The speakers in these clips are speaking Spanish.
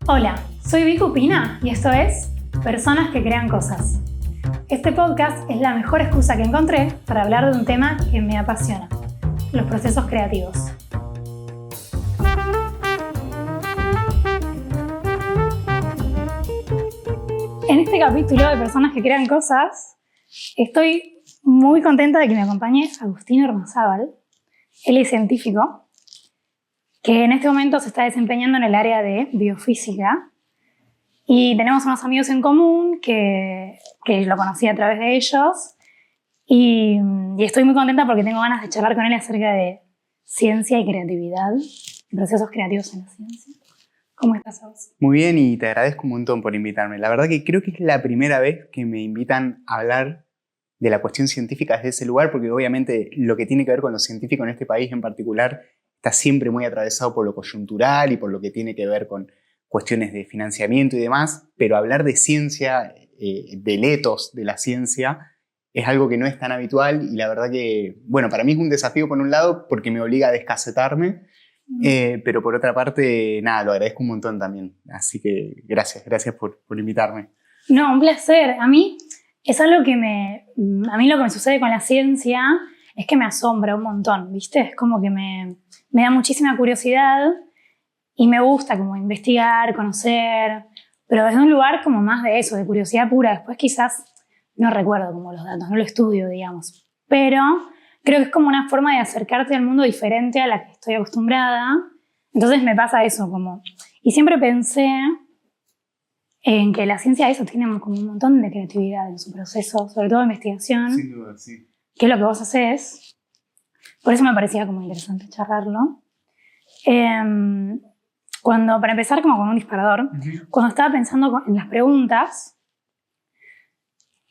Hola, soy Vicu Pina y esto es Personas que Crean Cosas. Este podcast es la mejor excusa que encontré para hablar de un tema que me apasiona, los procesos creativos. En este capítulo de Personas que Crean Cosas, estoy muy contenta de que me acompañe Agustín Ormazábal. Él es científico que en este momento se está desempeñando en el área de biofísica y tenemos unos amigos en común que lo conocí a través de ellos y estoy muy contenta porque tengo ganas de charlar con él acerca de ciencia y creatividad, procesos creativos en la ciencia. ¿Cómo estás, Agus? Muy bien, y te agradezco un montón por invitarme. La verdad que creo que es la primera vez que me invitan a hablar de la cuestión científica desde ese lugar, porque obviamente lo que tiene que ver con lo científico en este país en particular está siempre muy atravesado por lo coyuntural y por lo que tiene que ver con cuestiones de financiamiento y demás, pero hablar de ciencia, del ethos de la ciencia, es algo que no es tan habitual y la verdad que, bueno, para mí es un desafío por un lado porque me obliga a descasetarme, pero por otra parte, nada, lo agradezco un montón también. Así que gracias por invitarme. No, un placer. A mí es algo que a mí lo que me sucede con la ciencia es que me asombra un montón, ¿viste? Es como que me da muchísima curiosidad y me gusta como investigar, conocer, pero desde un lugar como más de eso, de curiosidad pura. Después quizás no recuerdo como los datos, no lo estudio, digamos. Pero creo que es como una forma de acercarte al mundo diferente a la que estoy acostumbrada. Entonces me pasa eso como... Y siempre pensé en que la ciencia eso tiene como un montón de creatividad en su proceso, sobre todo de investigación. Sin duda, sí. Que es lo que vos hacés. Por eso me parecía como interesante charlarlo. Para empezar como con un disparador, cuando estaba pensando en las preguntas,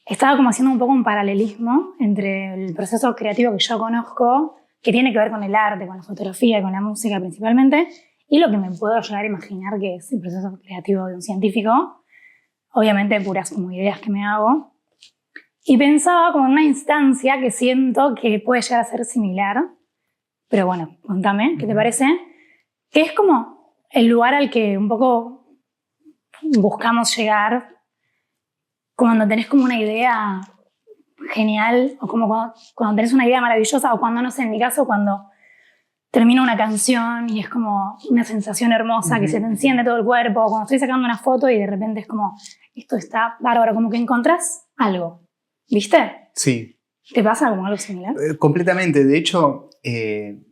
estaba como haciendo un poco un paralelismo entre el proceso creativo que yo conozco, que tiene que ver con el arte, con la fotografía, con la música principalmente, y lo que me puedo llegar a imaginar que es el proceso creativo de un científico. Obviamente puras como ideas que me hago. Y pensaba como en una instancia que siento que puede llegar a ser similar, pero bueno, contame, ¿qué te parece? Que es como el lugar al que un poco buscamos llegar cuando tenés como una idea genial, o como cuando tenés una idea maravillosa, o cuando, no sé, en mi caso, cuando termina una canción y es como una sensación hermosa que se te enciende todo el cuerpo, o cuando estoy sacando una foto y de repente es como, esto está bárbaro, como que encontrás algo. ¿Viste? Sí. ¿Te pasa algo similar? Completamente. De hecho,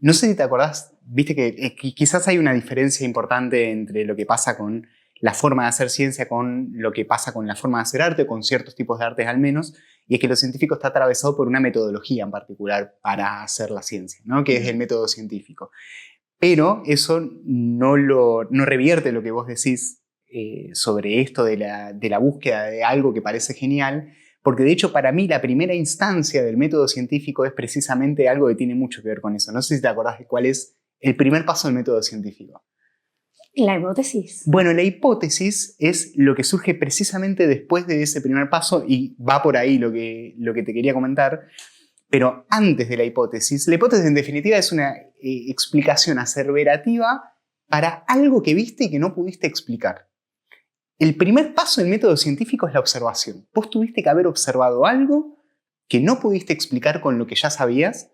no sé si te acordás, viste que quizás hay una diferencia importante entre lo que pasa con la forma de hacer ciencia con lo que pasa con la forma de hacer arte, con ciertos tipos de artes al menos, y es que lo científico está atravesado por una metodología en particular para hacer la ciencia, ¿no? Que es el método científico. Pero eso no revierte lo que vos decís sobre esto de la búsqueda de algo que parece genial, porque de hecho para mí la primera instancia del método científico es precisamente algo que tiene mucho que ver con eso. No sé si te acordás de cuál es el primer paso del método científico. La hipótesis. Bueno, la hipótesis es lo que surge precisamente después de ese primer paso y va por ahí lo que te quería comentar. Pero antes de la hipótesis en definitiva es una explicación aseverativa para algo que viste y que no pudiste explicar. El primer paso del método científico es la observación. Vos tuviste que haber observado algo que no pudiste explicar con lo que ya sabías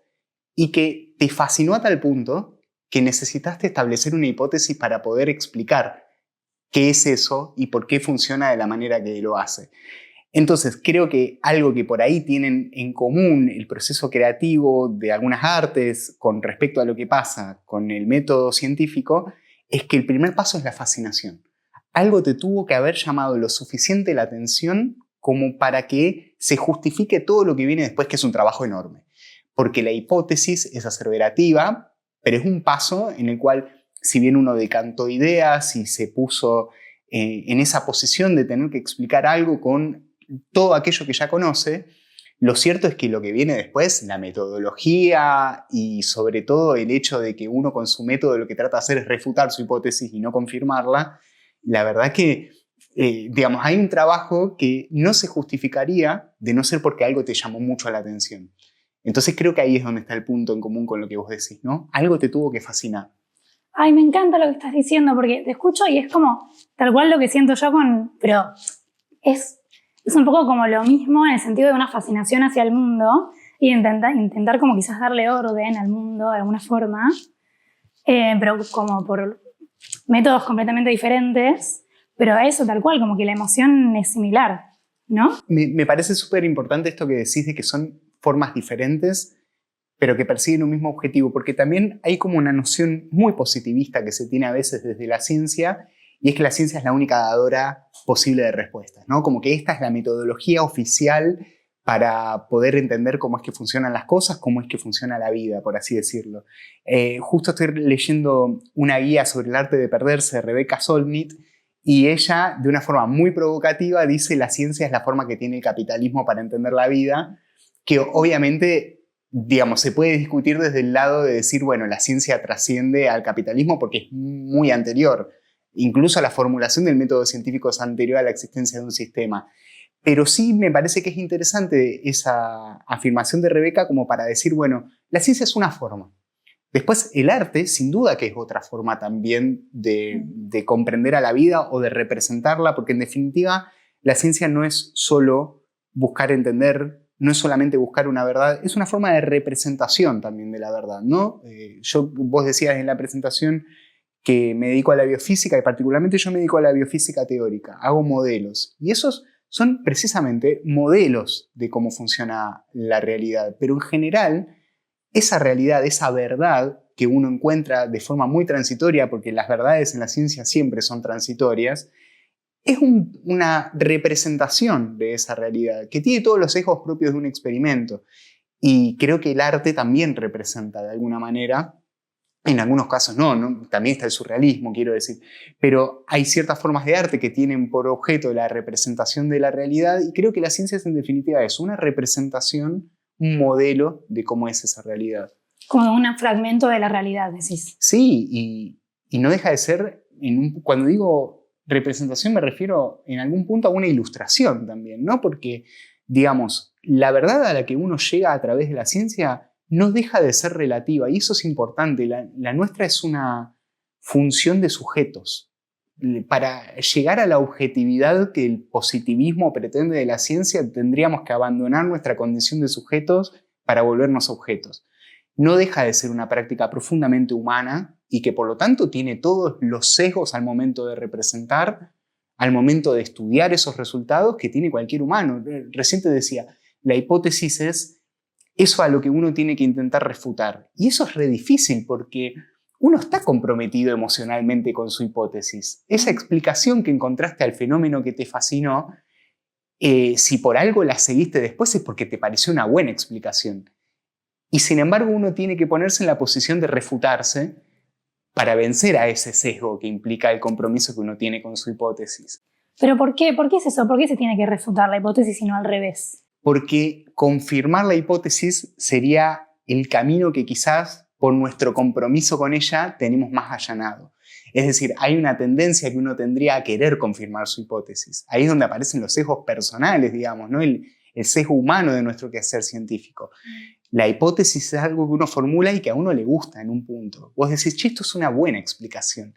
y que te fascinó a tal punto que necesitaste establecer una hipótesis para poder explicar qué es eso y por qué funciona de la manera que lo hace. Entonces, creo que algo que por ahí tienen en común el proceso creativo de algunas artes con respecto a lo que pasa con el método científico es que el primer paso es la fascinación. Algo te tuvo que haber llamado lo suficiente la atención como para que se justifique todo lo que viene después, que es un trabajo enorme. Porque la hipótesis es aseverativa, pero es un paso en el cual, si bien uno decantó ideas y se puso en esa posición de tener que explicar algo con todo aquello que ya conoce, lo cierto es que lo que viene después, la metodología y sobre todo el hecho de que uno con su método lo que trata de hacer es refutar su hipótesis y no confirmarla, la verdad que hay un trabajo que no se justificaría de no ser porque algo te llamó mucho la atención. Entonces creo que ahí es donde está el punto en común con lo que vos decís, ¿no? Algo te tuvo que fascinar. ay, me encanta lo que estás diciendo, porque te escucho y es como tal cual lo que siento yo pero es un poco como lo mismo en el sentido de una fascinación hacia el mundo y intentar como quizás darle orden al mundo de alguna forma, pero como por métodos completamente diferentes, pero eso tal cual, como que la emoción es similar, ¿no? Me parece súper importante esto que decís de que son formas diferentes, pero que persiguen un mismo objetivo, porque también hay como una noción muy positivista que se tiene a veces desde la ciencia, y es que la ciencia es la única dadora posible de respuestas, ¿no? Como que esta es la metodología oficial para poder entender cómo es que funcionan las cosas, cómo es que funciona la vida, por así decirlo. Justo estoy leyendo una guía sobre el arte de perderse de Rebecca Solnit, y ella, de una forma muy provocativa, dice: la ciencia es la forma que tiene el capitalismo para entender la vida, que obviamente, digamos, se puede discutir desde el lado de decir, bueno, la ciencia trasciende al capitalismo porque es muy anterior. Incluso la formulación del método científico es anterior a la existencia de un sistema. Pero sí me parece que es interesante esa afirmación de Rebeca como para decir, bueno, la ciencia es una forma. Después el arte, sin duda que es otra forma también de comprender a la vida o de representarla, porque en definitiva la ciencia no es solo buscar entender, no es solamente buscar una verdad, es una forma de representación también de la verdad, ¿no? Vos decías en la presentación que me dedico a la biofísica y particularmente yo me dedico a la biofísica teórica, hago modelos y esos son precisamente modelos de cómo funciona la realidad, pero en general esa realidad, esa verdad que uno encuentra de forma muy transitoria, porque las verdades en la ciencia siempre son transitorias, es una representación de esa realidad que tiene todos los sesgos propios de un experimento. Y creo que el arte también representa de alguna manera. En algunos casos no, también está el surrealismo, quiero decir, pero hay ciertas formas de arte que tienen por objeto la representación de la realidad y creo que la ciencia es en definitiva eso, una representación, un modelo de cómo es esa realidad. Como un fragmento de la realidad, decís. Sí, y no deja de ser, cuando digo representación me refiero en algún punto a una ilustración también, ¿no? Porque, digamos, la verdad a la que uno llega a través de la ciencia no deja de ser relativa, y eso es importante. La nuestra es una función de sujetos. Para llegar a la objetividad que el positivismo pretende de la ciencia, tendríamos que abandonar nuestra condición de sujetos para volvernos objetos. No deja de ser una práctica profundamente humana y que por lo tanto tiene todos los sesgos al momento de representar, al momento de estudiar esos resultados que tiene cualquier humano. Recién te decía, la hipótesis es eso a lo que uno tiene que intentar refutar. Y eso es re difícil porque uno está comprometido emocionalmente con su hipótesis. Esa explicación que encontraste al fenómeno que te fascinó, si por algo la seguiste después es porque te pareció una buena explicación. Y sin embargo uno tiene que ponerse en la posición de refutarse para vencer a ese sesgo que implica el compromiso que uno tiene con su hipótesis. ¿Pero por qué? ¿Por qué es eso? ¿Por qué se tiene que refutar la hipótesis y no al revés? Porque confirmar la hipótesis sería el camino que quizás por nuestro compromiso con ella tenemos más allanado. Es decir, hay una tendencia que uno tendría a querer confirmar su hipótesis. Ahí es donde aparecen los sesgos personales, digamos, ¿no? El sesgo humano de nuestro quehacer científico. La hipótesis es algo que uno formula y que a uno le gusta en un punto. Vos decís, che, esto es una buena explicación.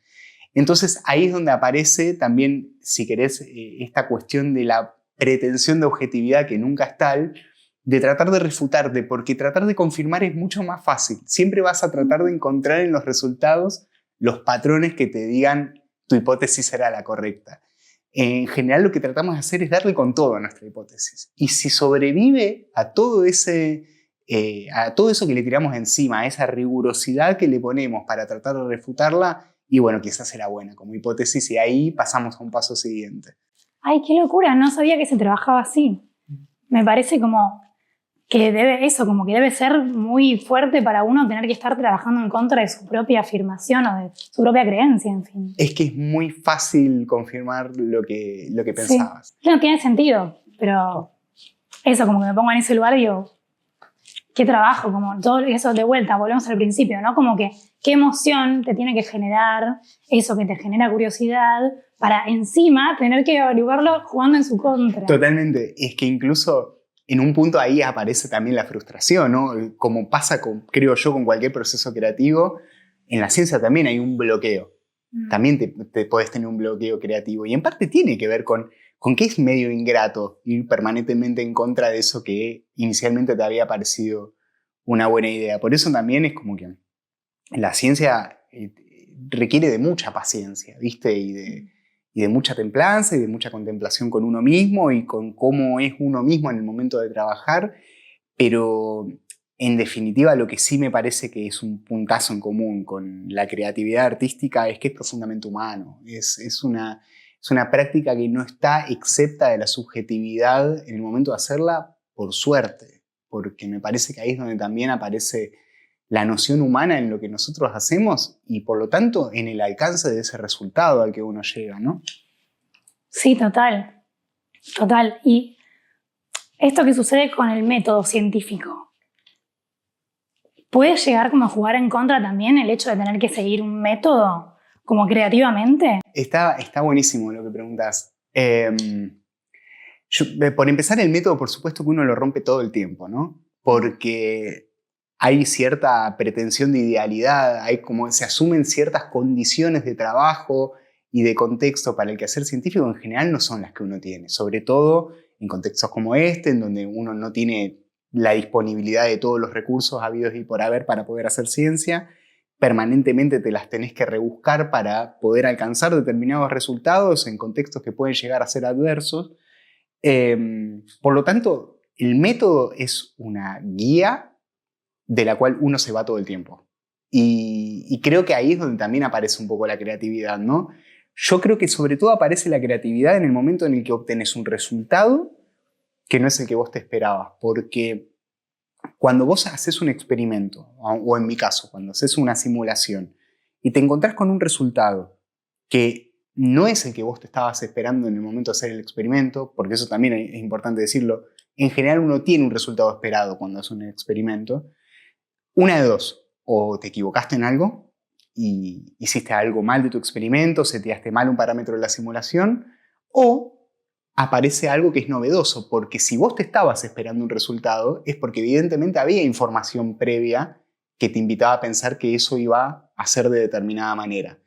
Entonces ahí es donde aparece también, si querés, esta cuestión de la pretensión de objetividad que nunca es tal, de tratar de refutarte, porque tratar de confirmar es mucho más fácil. Siempre vas a tratar de encontrar en los resultados los patrones que te digan tu hipótesis será la correcta. En general lo que tratamos de hacer es darle con todo a nuestra hipótesis. Y si sobrevive a todo eso que le tiramos encima, a esa rigurosidad que le ponemos para tratar de refutarla, y bueno, quizás será buena como hipótesis y ahí pasamos a un paso siguiente. ¡Ay, qué locura! No sabía que se trabajaba así. Me parece como que debe ser muy fuerte para uno tener que estar trabajando en contra de su propia afirmación o de su propia creencia, en fin. Es que es muy fácil confirmar lo que pensabas. Sí. No tiene sentido, pero eso, como que me pongo en ese lugar y digo, qué trabajo, como todo eso de vuelta, volvemos al principio, ¿no? Como que qué emoción te tiene que generar eso que te genera curiosidad para encima tener que averiguarlo jugando en su contra. Totalmente. Es que incluso en un punto ahí aparece también la frustración, ¿no? Como pasa, creo yo, con cualquier proceso creativo. en la ciencia también hay un bloqueo. También te podés tener un bloqueo creativo. Y en parte tiene que ver con que es medio ingrato ir permanentemente en contra de eso que inicialmente te había parecido una buena idea. Por eso también es como que la ciencia requiere de mucha paciencia, ¿viste? Y de mucha templanza y de mucha contemplación con uno mismo y con cómo es uno mismo en el momento de trabajar. Pero en definitiva, lo que sí me parece que es un puntazo en común con la creatividad artística es que es profundamente humano. Es una práctica que no está exenta de la subjetividad en el momento de hacerla, por suerte, porque me parece que ahí es donde también aparece la noción humana en lo que nosotros hacemos y por lo tanto en el alcance de ese resultado al que uno llega, ¿no? Sí, total. Total. Y esto que sucede con el método científico, ¿puede llegar como a jugar en contra también el hecho de tener que seguir un método como creativamente? Está buenísimo lo que preguntas. Por empezar, el método, por supuesto que uno lo rompe todo el tiempo, ¿no? Porque hay cierta pretensión de idealidad, hay como se asumen ciertas condiciones de trabajo y de contexto para el quehacer científico, en general no son las que uno tiene, sobre todo en contextos como este, en donde uno no tiene la disponibilidad de todos los recursos habidos y por haber para poder hacer ciencia. Permanentemente te las tenés que rebuscar para poder alcanzar determinados resultados en contextos que pueden llegar a ser adversos. Por lo tanto, el método es una guía de la cual uno se va todo el tiempo. Y creo que ahí es donde también aparece un poco la creatividad, ¿no? Yo creo que sobre todo aparece la creatividad en el momento en el que obtenés un resultado que no es el que vos te esperabas, porque cuando vos haces un experimento, o en mi caso, cuando haces una simulación y te encontrás con un resultado que no es el que vos te estabas esperando en el momento de hacer el experimento, porque eso también es importante decirlo, en general uno tiene un resultado esperado cuando hace un experimento, una de dos, o te equivocaste en algo y hiciste algo mal de tu experimento, seteaste mal un parámetro de la simulación, o aparece algo que es novedoso, porque si vos te estabas esperando un resultado, es porque evidentemente había información previa que te invitaba a pensar que eso iba a ser de determinada manera.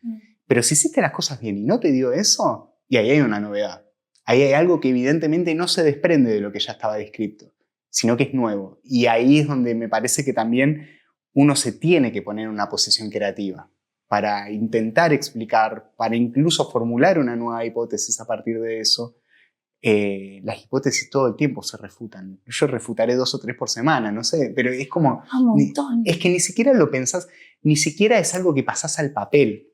Pero si hiciste las cosas bien y no te dio eso, y ahí hay una novedad. Ahí hay algo que evidentemente no se desprende de lo que ya estaba descrito, sino que es nuevo. Y ahí es donde me parece que también uno se tiene que poner en una posición creativa para intentar explicar, para incluso formular una nueva hipótesis a partir de eso. Las hipótesis todo el tiempo se refutan. Yo refutaré 2 o 3 por semana, no sé, pero es como... Un montón. Es que ni siquiera lo pensás, ni siquiera es algo que pasás al papel.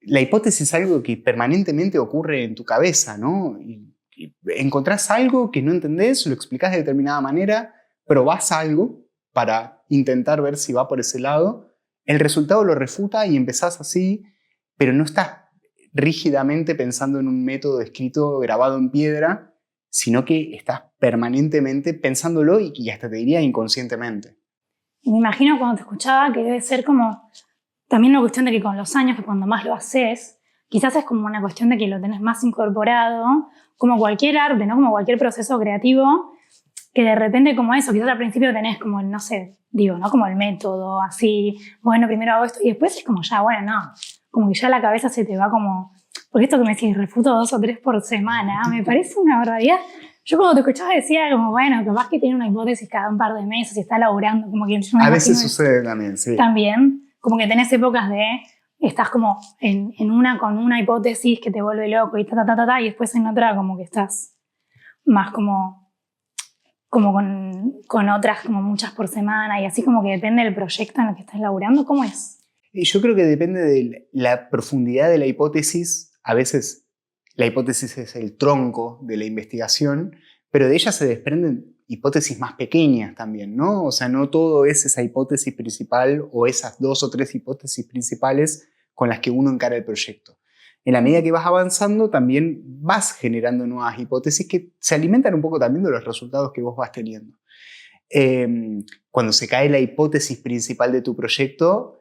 La hipótesis es algo que permanentemente ocurre en tu cabeza, ¿no? Y encontrás algo que no entendés, lo explicás de determinada manera, probás algo para intentar ver si va por ese lado, el resultado lo refuta y empezás así, pero no estás rígidamente pensando en un método escrito, grabado en piedra, sino que estás permanentemente pensándolo y hasta te diría inconscientemente. Y me imagino cuando te escuchaba que debe ser como también una cuestión de que con los años, que cuando más lo haces, quizás es como una cuestión de que lo tenés más incorporado, como cualquier arte, ¿no? Como cualquier proceso creativo, que de repente como eso, quizás al principio tenés como el, no sé, digo, ¿no? Como el método, así, bueno, primero hago esto, y después es como ya, bueno, no, como que ya la cabeza se te va como, porque esto que me decís, refuto 2 o 3 por semana, me parece una barbaridad. Yo cuando te escuchaba decía como, bueno, capaz que tiene una hipótesis cada un par de meses y está laburando, como que yo me A veces imagino sucede también, sí. también, como que tenés épocas de, estás como con una hipótesis que te vuelve loco y y después en otra como que estás más como con otras como muchas por semana y así como que depende del proyecto en el que estás laburando, ¿cómo es? Y yo creo que depende de la profundidad de la hipótesis. A veces la hipótesis es el tronco de la investigación, pero de ella se desprenden hipótesis más pequeñas también, ¿no? O sea, no todo es esa hipótesis principal o esas 2 o 3 hipótesis principales con las que uno encara el proyecto. En la medida que vas avanzando, también vas generando nuevas hipótesis que se alimentan un poco también de los resultados que vos vas teniendo. Cuando se cae la hipótesis principal de tu proyecto,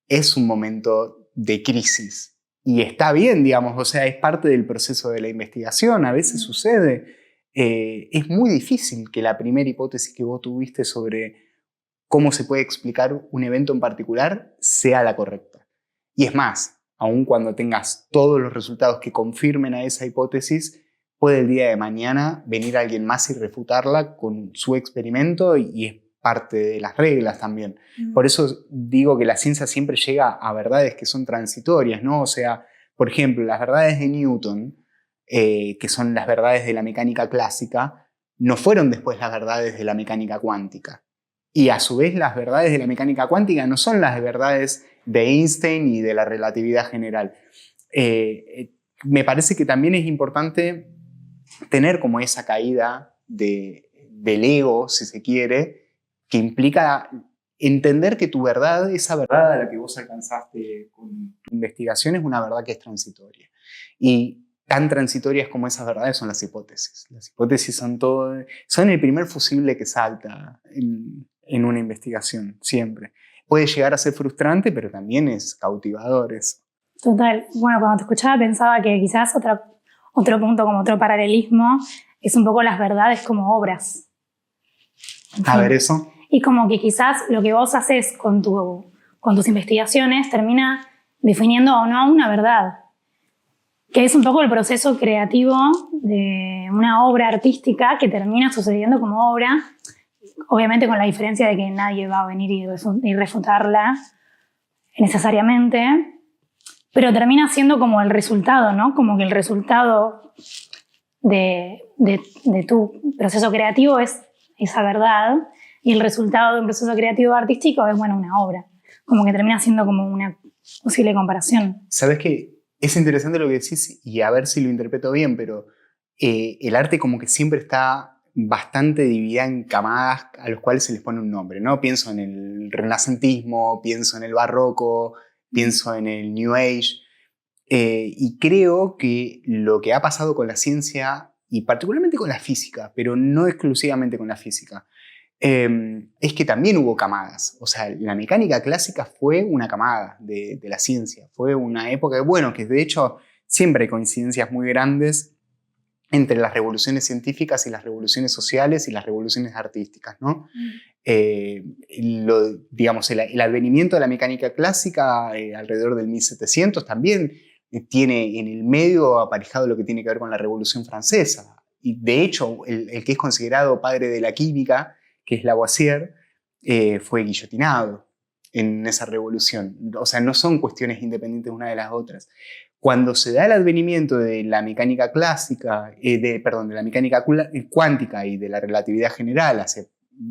es un momento de crisis. Y está bien, digamos, o sea, es parte del proceso de la investigación, a veces sucede. Es muy difícil que la primera hipótesis que vos tuviste sobre cómo se puede explicar un evento en particular sea la correcta. Y es más, aun cuando tengas todos los resultados que confirmen a esa hipótesis, puede el día de mañana venir alguien más y refutarla con su experimento y es parte de las reglas también. Por eso digo que la ciencia siempre llega a verdades que son transitorias, ¿no? O sea, por ejemplo, las verdades de Newton, que son las verdades de la mecánica clásica, no fueron después las verdades de la mecánica cuántica. Y a su vez las verdades de la mecánica cuántica no son las verdades de Einstein y de la relatividad general. Me parece que también es importante tener como esa caída del ego, si se quiere, que implica entender que tu verdad, esa verdad a la que vos alcanzaste con tu investigación, es una verdad que es transitoria. Y tan transitorias como esas verdades son las hipótesis. Las hipótesis son el primer fusible que salta en una investigación, siempre. Puede llegar a ser frustrante, pero también es cautivador eso. Total. Bueno, cuando te escuchaba pensaba que quizás otro punto, como otro paralelismo, es un poco las verdades como obras. A ver eso. Y como que quizás lo que vos haces con tus investigaciones termina definiendo o no una verdad, que es un poco el proceso creativo de una obra artística que termina sucediendo como obra, obviamente con la diferencia de que nadie va a venir y refutarla necesariamente, pero termina siendo como el resultado, ¿no? Como que el resultado de tu proceso creativo es esa verdad, y el resultado de un proceso creativo artístico es, bueno, una obra. Como que termina siendo como una posible comparación. ¿Sabes qué? Es interesante lo que decís y a ver si lo interpreto bien, pero el arte como que siempre está bastante dividida en camadas a los cuales se les pone un nombre, ¿no? Pienso en el renacentismo, pienso en el barroco, pienso en el New Age, y creo que lo que ha pasado con la ciencia, y particularmente con la física, pero no exclusivamente con la física, es que también hubo camadas. O sea, la mecánica clásica fue una camada de la ciencia. Fue una época, bueno, que de hecho siempre hay coincidencias muy grandes entre las revoluciones científicas y las revoluciones sociales y las revoluciones artísticas, ¿no? Digamos, el advenimiento de la mecánica clásica alrededor del 1700 también tiene en el medio aparejado lo que tiene que ver con la Revolución Francesa. Y de hecho, el que es considerado padre de la química, que es Lavoisier, fue guillotinado en esa revolución. O sea, no son cuestiones independientes una de las otras. Cuando se da el advenimiento de la mecánica clásica, de la mecánica cuántica y de la relatividad general hacia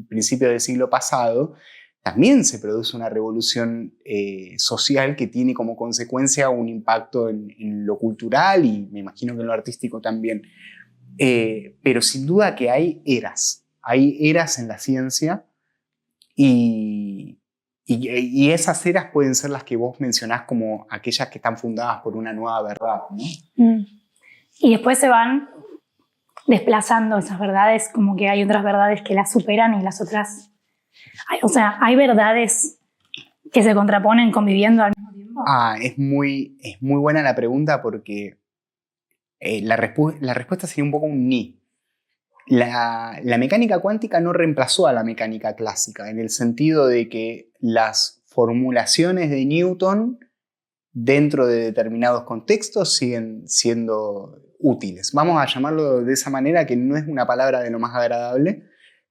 principios del siglo pasado, también se produce una revolución social que tiene como consecuencia un impacto en lo cultural y me imagino que en lo artístico también. Pero sin duda que hay eras en la ciencia y esas eras pueden ser las que vos mencionás como aquellas que están fundadas por una nueva verdad, ¿no? Y después se van desplazando esas verdades, como que hay otras verdades que las superan y las otras... O sea, ¿hay verdades que se contraponen conviviendo al mismo tiempo? Es muy buena la pregunta porque la respuesta sería un poco un ni. La mecánica cuántica no reemplazó a la mecánica clásica, en el sentido de que las formulaciones de Newton dentro de determinados contextos siguen siendo útiles. Vamos a llamarlo de esa manera, que no es una palabra de lo más agradable,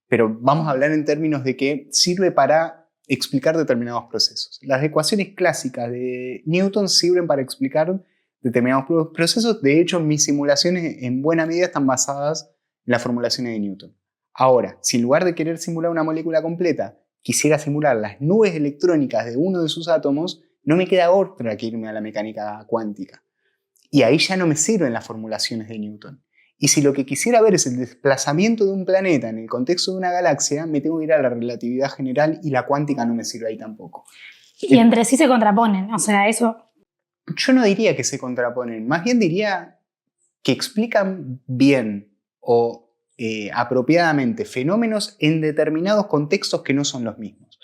pero vamos a hablar en términos de que sirve para explicar determinados procesos. Las ecuaciones clásicas de Newton sirven para explicar determinados procesos. De hecho, mis simulaciones en buena medida están basadas en las formulaciones de Newton. Ahora, si en lugar de querer simular una molécula completa, quisiera simular las nubes electrónicas de uno de sus átomos, no me queda otra que irme a la mecánica cuántica. Y ahí ya no me sirven las formulaciones de Newton. Y si lo que quisiera ver es el desplazamiento de un planeta en el contexto de una galaxia, me tengo que ir a la relatividad general y la cuántica no me sirve ahí tampoco. Y entre sí se contraponen, o sea, eso... Yo no diría que se contraponen, más bien diría que explican bien o apropiadamente fenómenos en determinados contextos que no son los mismos.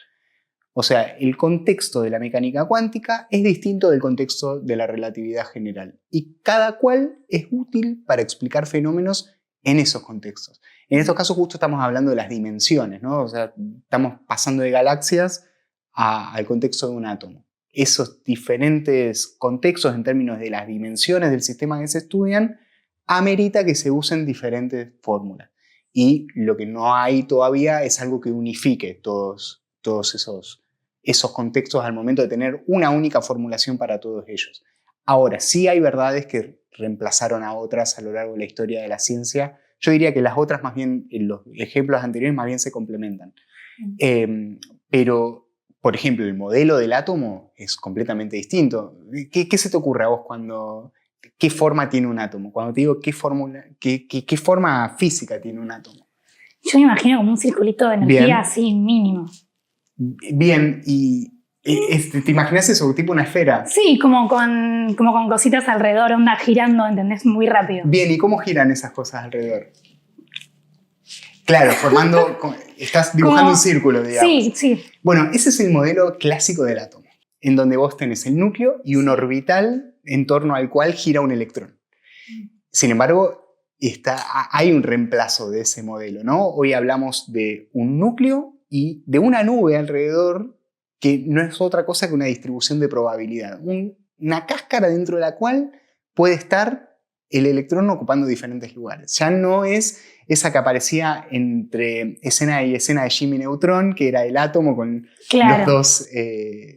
O sea, el contexto de la mecánica cuántica es distinto del contexto de la relatividad general y cada cual es útil para explicar fenómenos en esos contextos. En estos casos justo estamos hablando de las dimensiones, ¿no? O sea, estamos pasando de galaxias al contexto de un átomo. esos diferentes contextos en términos de las dimensiones del sistema que se estudian, amerita que se usen diferentes fórmulas. Y lo que no hay todavía es algo que unifique todos esos contextos al momento de tener una única formulación para todos ellos. Ahora, sí hay verdades que reemplazaron a otras a lo largo de la historia de la ciencia. Yo diría que las otras más bien, en los ejemplos anteriores, más bien se complementan. Pero, por ejemplo, el modelo del átomo es completamente distinto. ¿Qué se te ocurre a vos cuando... ¿Qué forma tiene un átomo? Cuando te digo qué forma física tiene un átomo. Yo me imagino como un circulito de energía así mínimo. Bien, y ¿te imaginas eso? Tipo una esfera. Sí, como con cositas alrededor, onda girando, ¿entendés? Muy rápido. Bien, ¿y cómo giran esas cosas alrededor? Claro, estás dibujando un círculo, digamos. Sí, sí. Bueno, ese es el modelo clásico del átomo, en donde vos tenés el núcleo y un orbital en torno al cual gira un electrón. Sin embargo, hay un reemplazo de ese modelo, ¿no? Hoy hablamos de un núcleo y de una nube alrededor que no es otra cosa que una distribución de probabilidad. Una cáscara dentro de la cual puede estar el electrón ocupando diferentes lugares. Ya no es esa que aparecía entre escena y escena de Jimmy Neutron, que era el átomo con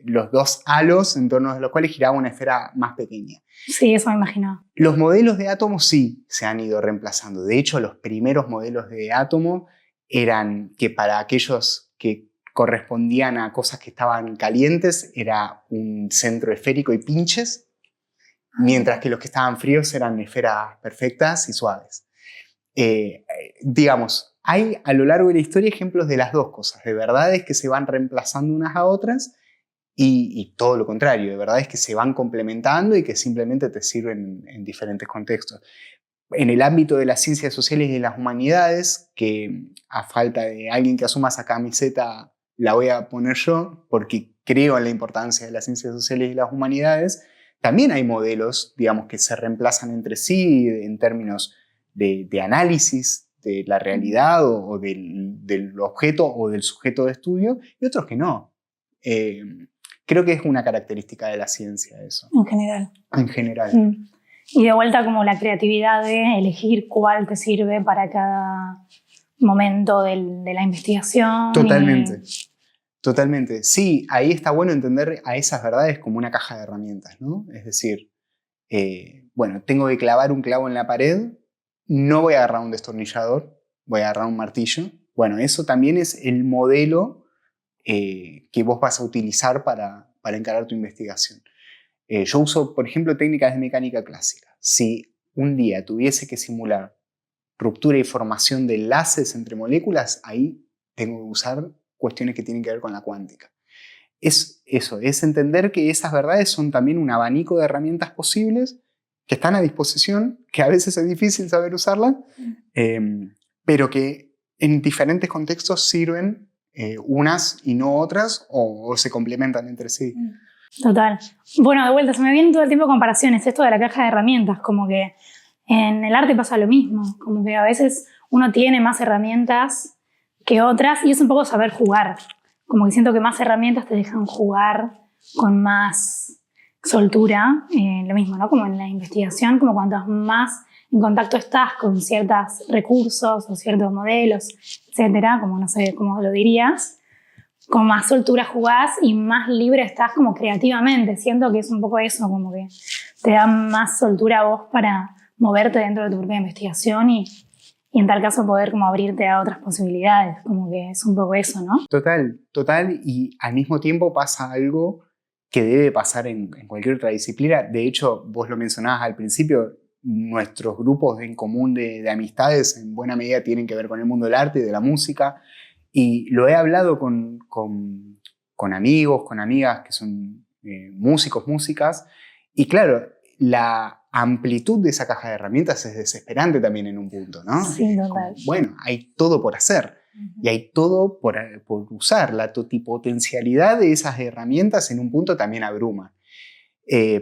los dos halos en torno a los cuales giraba una esfera más pequeña. Sí, eso me imaginaba. Los modelos de átomos sí se han ido reemplazando. De hecho, los primeros modelos de átomo eran que para aquellos que correspondían a cosas que estaban calientes era un centro esférico y pinches, mientras que los que estaban fríos eran esferas perfectas y suaves. Digamos, hay a lo largo de la historia ejemplos de las dos cosas, de verdades que se van reemplazando unas a otras y todo lo contrario, de verdades que se van complementando y que simplemente te sirven en diferentes contextos. En el ámbito de las ciencias sociales y de las humanidades, que a falta de alguien que asuma esa camiseta la voy a poner yo, porque creo en la importancia de las ciencias sociales y las humanidades, también hay modelos, digamos, que se reemplazan entre sí en términos de análisis de la realidad o del objeto o del sujeto de estudio, y otros que no. Creo que es una característica de la ciencia eso. En general. En general. Y de vuelta como la creatividad de elegir cuál te sirve para cada momento de la investigación. Totalmente. Totalmente. Sí, ahí está bueno entender a esas verdades como una caja de herramientas, ¿no? Es decir, bueno, tengo que clavar un clavo en la pared, no voy a agarrar un destornillador, voy a agarrar un martillo. Bueno, eso también es el modelo que vos vas a utilizar para encarar tu investigación. Yo uso, por ejemplo, técnicas de mecánica clásica. Si un día tuviese que simular ruptura y formación de enlaces entre moléculas, ahí tengo que usar cuestiones que tienen que ver con la cuántica. Es eso, es entender que esas verdades son también un abanico de herramientas posibles que están a disposición, que a veces es difícil saber usarlas, pero que en diferentes contextos sirven unas y no otras o se complementan entre sí. Total. Bueno, de vuelta, se me vienen todo el tiempo comparaciones, esto de la caja de herramientas, como que en el arte pasa lo mismo, como que a veces uno tiene más herramientas que otras y es un poco saber jugar, como que siento que más herramientas te dejan jugar con más soltura, lo mismo, ¿no? Como en la investigación, como cuantos más en contacto estás con ciertos recursos o ciertos modelos, etcétera, como no sé cómo lo dirías, con más soltura jugás y más libre estás como creativamente. Siento que es un poco eso, como que te da más soltura a vos para moverte dentro de tu propia investigación y en tal caso poder como abrirte a otras posibilidades, como que es un poco eso, ¿no? Total, total, y al mismo tiempo pasa algo que debe pasar en cualquier otra disciplina. De hecho, vos lo mencionabas al principio, nuestros grupos en común de amistades en buena medida tienen que ver con el mundo del arte y de la música, y lo he hablado con amigos, con amigas que son músicos, músicas, y claro, la amplitud de esa caja de herramientas es desesperante también en un punto, ¿no? Sí, total. Bueno, hay todo por hacer y hay todo por usar. La totipotencialidad de esas herramientas en un punto también abruma.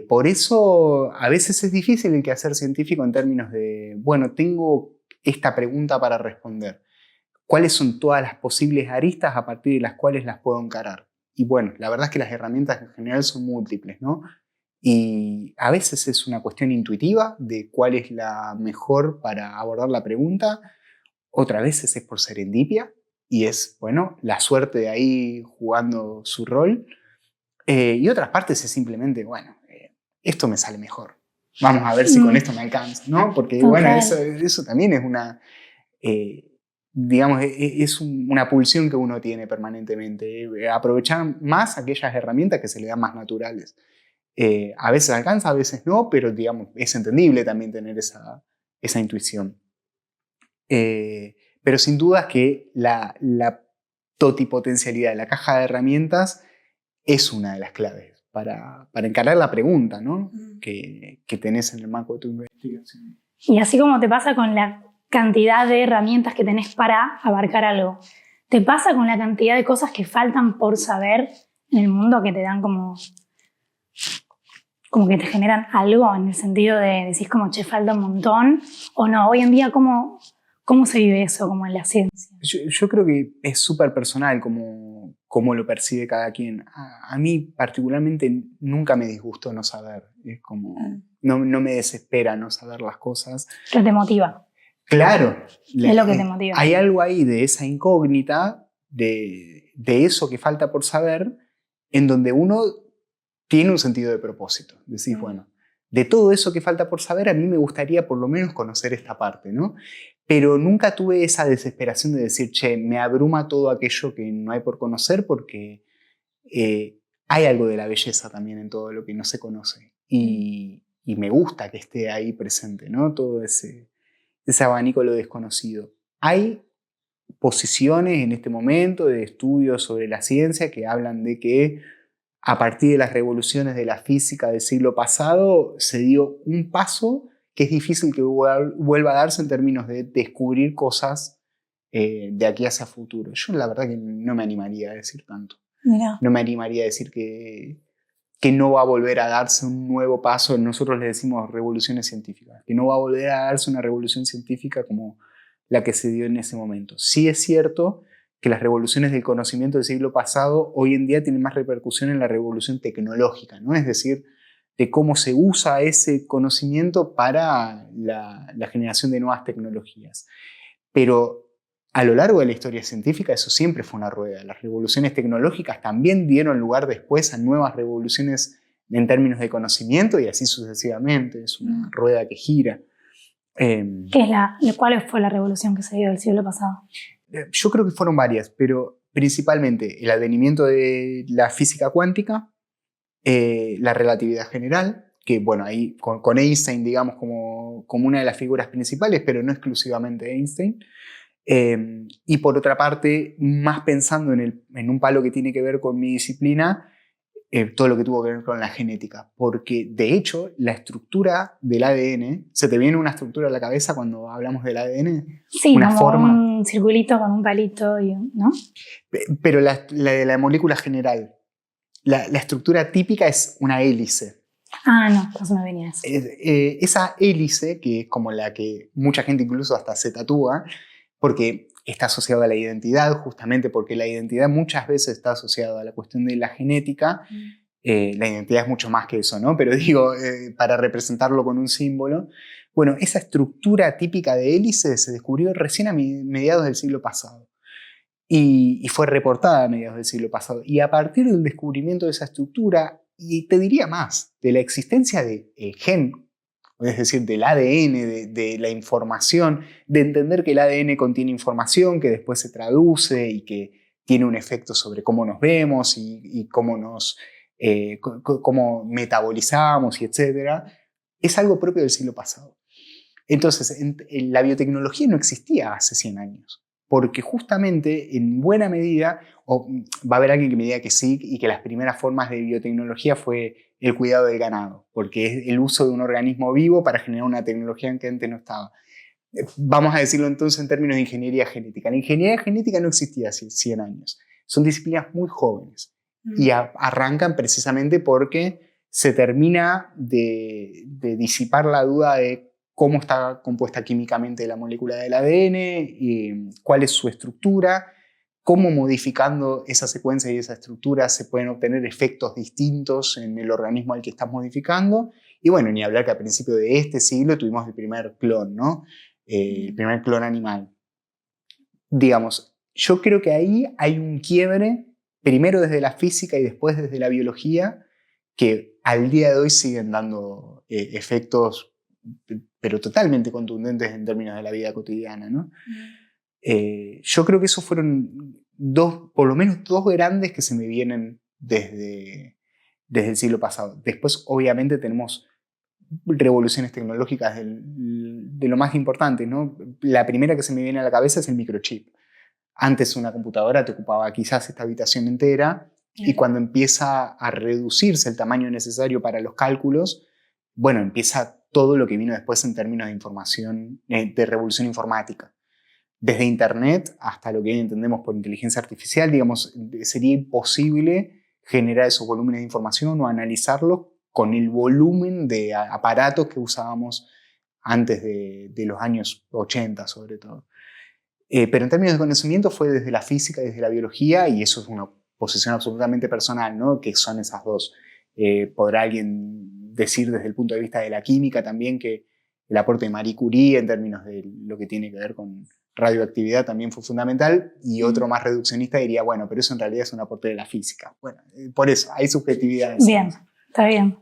Por eso a veces es difícil el quehacer científico en términos de, bueno, tengo esta pregunta para responder. ¿Cuáles son todas las posibles aristas a partir de las cuales las puedo encarar? y bueno, la verdad es que las herramientas en general son múltiples, ¿no? Y a veces es una cuestión intuitiva de cuál es la mejor para abordar la pregunta, otras veces es por serendipia y es, bueno, la suerte de ahí jugando su rol, y otras partes es simplemente, bueno, esto me sale mejor. Vamos a ver si con esto me alcanza, ¿no? Porque, bueno, eso también es una, digamos, es una pulsión que uno tiene permanentemente. Aprovechar más aquellas herramientas que se le dan más naturales. A veces alcanza, a veces no, pero, digamos, es entendible también tener esa intuición. Pero sin duda es que la totipotencialidad de la caja de herramientas es una de las claves para encarar la pregunta, ¿no? que tenés en el marco de tu investigación. Y así como te pasa con la cantidad de herramientas que tenés para abarcar algo, ¿te pasa con la cantidad de cosas que faltan por saber en el mundo que te dan como que te generan algo en el sentido de decís como, che, falta un montón? ¿O no? Hoy en día, ¿cómo se vive eso como en la ciencia? Yo creo que es súper personal cómo lo percibe cada quien. A mí particularmente nunca me disgustó no saber. Es como, no me desespera no saber las cosas. Pero te motiva. Claro. Es lo que te motiva. Hay algo ahí de esa incógnita, de eso que falta por saber, en donde uno tiene un sentido de propósito. Decís, bueno, de todo eso que falta por saber, a mí me gustaría por lo menos conocer esta parte, ¿no? Pero nunca tuve esa desesperación de decir, che, me abruma todo aquello que no hay por conocer, porque hay algo de la belleza también en todo lo que no se conoce. Y me gusta que esté ahí presente, ¿no? Todo ese abanico de lo desconocido. Hay posiciones en este momento de estudios sobre la ciencia que hablan de que a partir de las revoluciones de la física del siglo pasado se dio un paso que es difícil que vuelva a darse en términos de descubrir cosas de aquí hacia futuro. Yo la verdad que no me animaría a decir tanto. Mirá. No me animaría a decir que no va a volver a darse un nuevo paso. Nosotros le decimos revoluciones científicas, que no va a volver a darse una revolución científica como la que se dio en ese momento. Sí es cierto que las revoluciones del conocimiento del siglo pasado hoy en día tienen más repercusión en la revolución tecnológica, ¿no? Es decir, de cómo se usa ese conocimiento para la generación de nuevas tecnologías. Pero a lo largo de la historia científica eso siempre fue una rueda. Las revoluciones tecnológicas también dieron lugar después a nuevas revoluciones en términos de conocimiento y así sucesivamente. Es una rueda que gira. ¿Cuál fue la revolución que se dio del siglo pasado? Yo creo que fueron varias, pero principalmente el advenimiento de la física cuántica, la relatividad general, que bueno, ahí con Einstein, digamos, como una de las figuras principales, pero no exclusivamente Einstein. Y por otra parte, más pensando en un palo que tiene que ver con mi disciplina, todo lo que tuvo que ver con la genética. Porque de hecho, la estructura del ADN, ¿se te viene una estructura a la cabeza cuando hablamos del ADN? Sí, una como forma. un circulito con un palito, ¿no? Pero la molécula general, la estructura típica es una hélice. Ah, no se me venía eso. Esa hélice, que es como la que mucha gente incluso hasta se tatúa, porque está asociada a la identidad, justamente porque la identidad muchas veces está asociada a la cuestión de la genética. La identidad es mucho más que eso, ¿no? Pero digo, para representarlo con un símbolo. Bueno, esa estructura típica de hélice se descubrió recién a mediados del siglo pasado. Y fue reportada a mediados del siglo pasado. Y a partir del descubrimiento de esa estructura, y te diría más, de la existencia del gen, es decir, del ADN, de la información, de entender que el ADN contiene información que después se traduce y que tiene un efecto sobre cómo nos vemos y cómo metabolizamos, y etc., es algo propio del siglo pasado. Entonces, la biotecnología no existía hace 100 años, porque justamente en buena medida, o va a haber alguien que me diga que sí, y que las primeras formas de biotecnología fue el cuidado del ganado, porque es el uso de un organismo vivo para generar una tecnología que antes no estaba. Vamos a decirlo entonces en términos de ingeniería genética. La ingeniería genética no existía hace 100 años. Son disciplinas muy jóvenes y arrancan precisamente porque se termina de disipar la duda de cómo está compuesta químicamente la molécula del ADN, y cuál es su estructura, cómo modificando esa secuencia y esa estructura se pueden obtener efectos distintos en el organismo al que estás modificando. Y bueno, ni hablar que a principios de este siglo tuvimos el primer clon, ¿no? El primer clon animal. Digamos, yo creo que ahí hay un quiebre, primero desde la física y después desde la biología, que al día de hoy siguen dando efectos, pero totalmente contundentes en términos de la vida cotidiana, ¿no? Yo creo que esos fueron por lo menos dos grandes que se me vienen desde el siglo pasado. Después, obviamente, tenemos revoluciones tecnológicas de lo más importante, ¿no? La primera que se me viene a la cabeza es el microchip. Antes una computadora te ocupaba quizás esta habitación entera, y cuando empieza a reducirse el tamaño necesario para los cálculos, bueno, empieza todo lo que vino después en términos de información, de revolución informática. Desde Internet hasta lo que hoy entendemos por inteligencia artificial, digamos, sería imposible generar esos volúmenes de información o analizarlos con el volumen de aparatos que usábamos antes de los años 80, sobre todo. Pero en términos de conocimiento fue desde la física y desde la biología, y eso es una posición absolutamente personal, ¿no? Que son esas dos. Podrá alguien decir desde el punto de vista de la química también que el aporte de Marie Curie en términos de lo que tiene que ver con radioactividad también fue fundamental, y otro más reduccionista diría, bueno, pero eso en realidad es un aporte de la física. Bueno, por eso, hay subjetividades. Bien, está bien.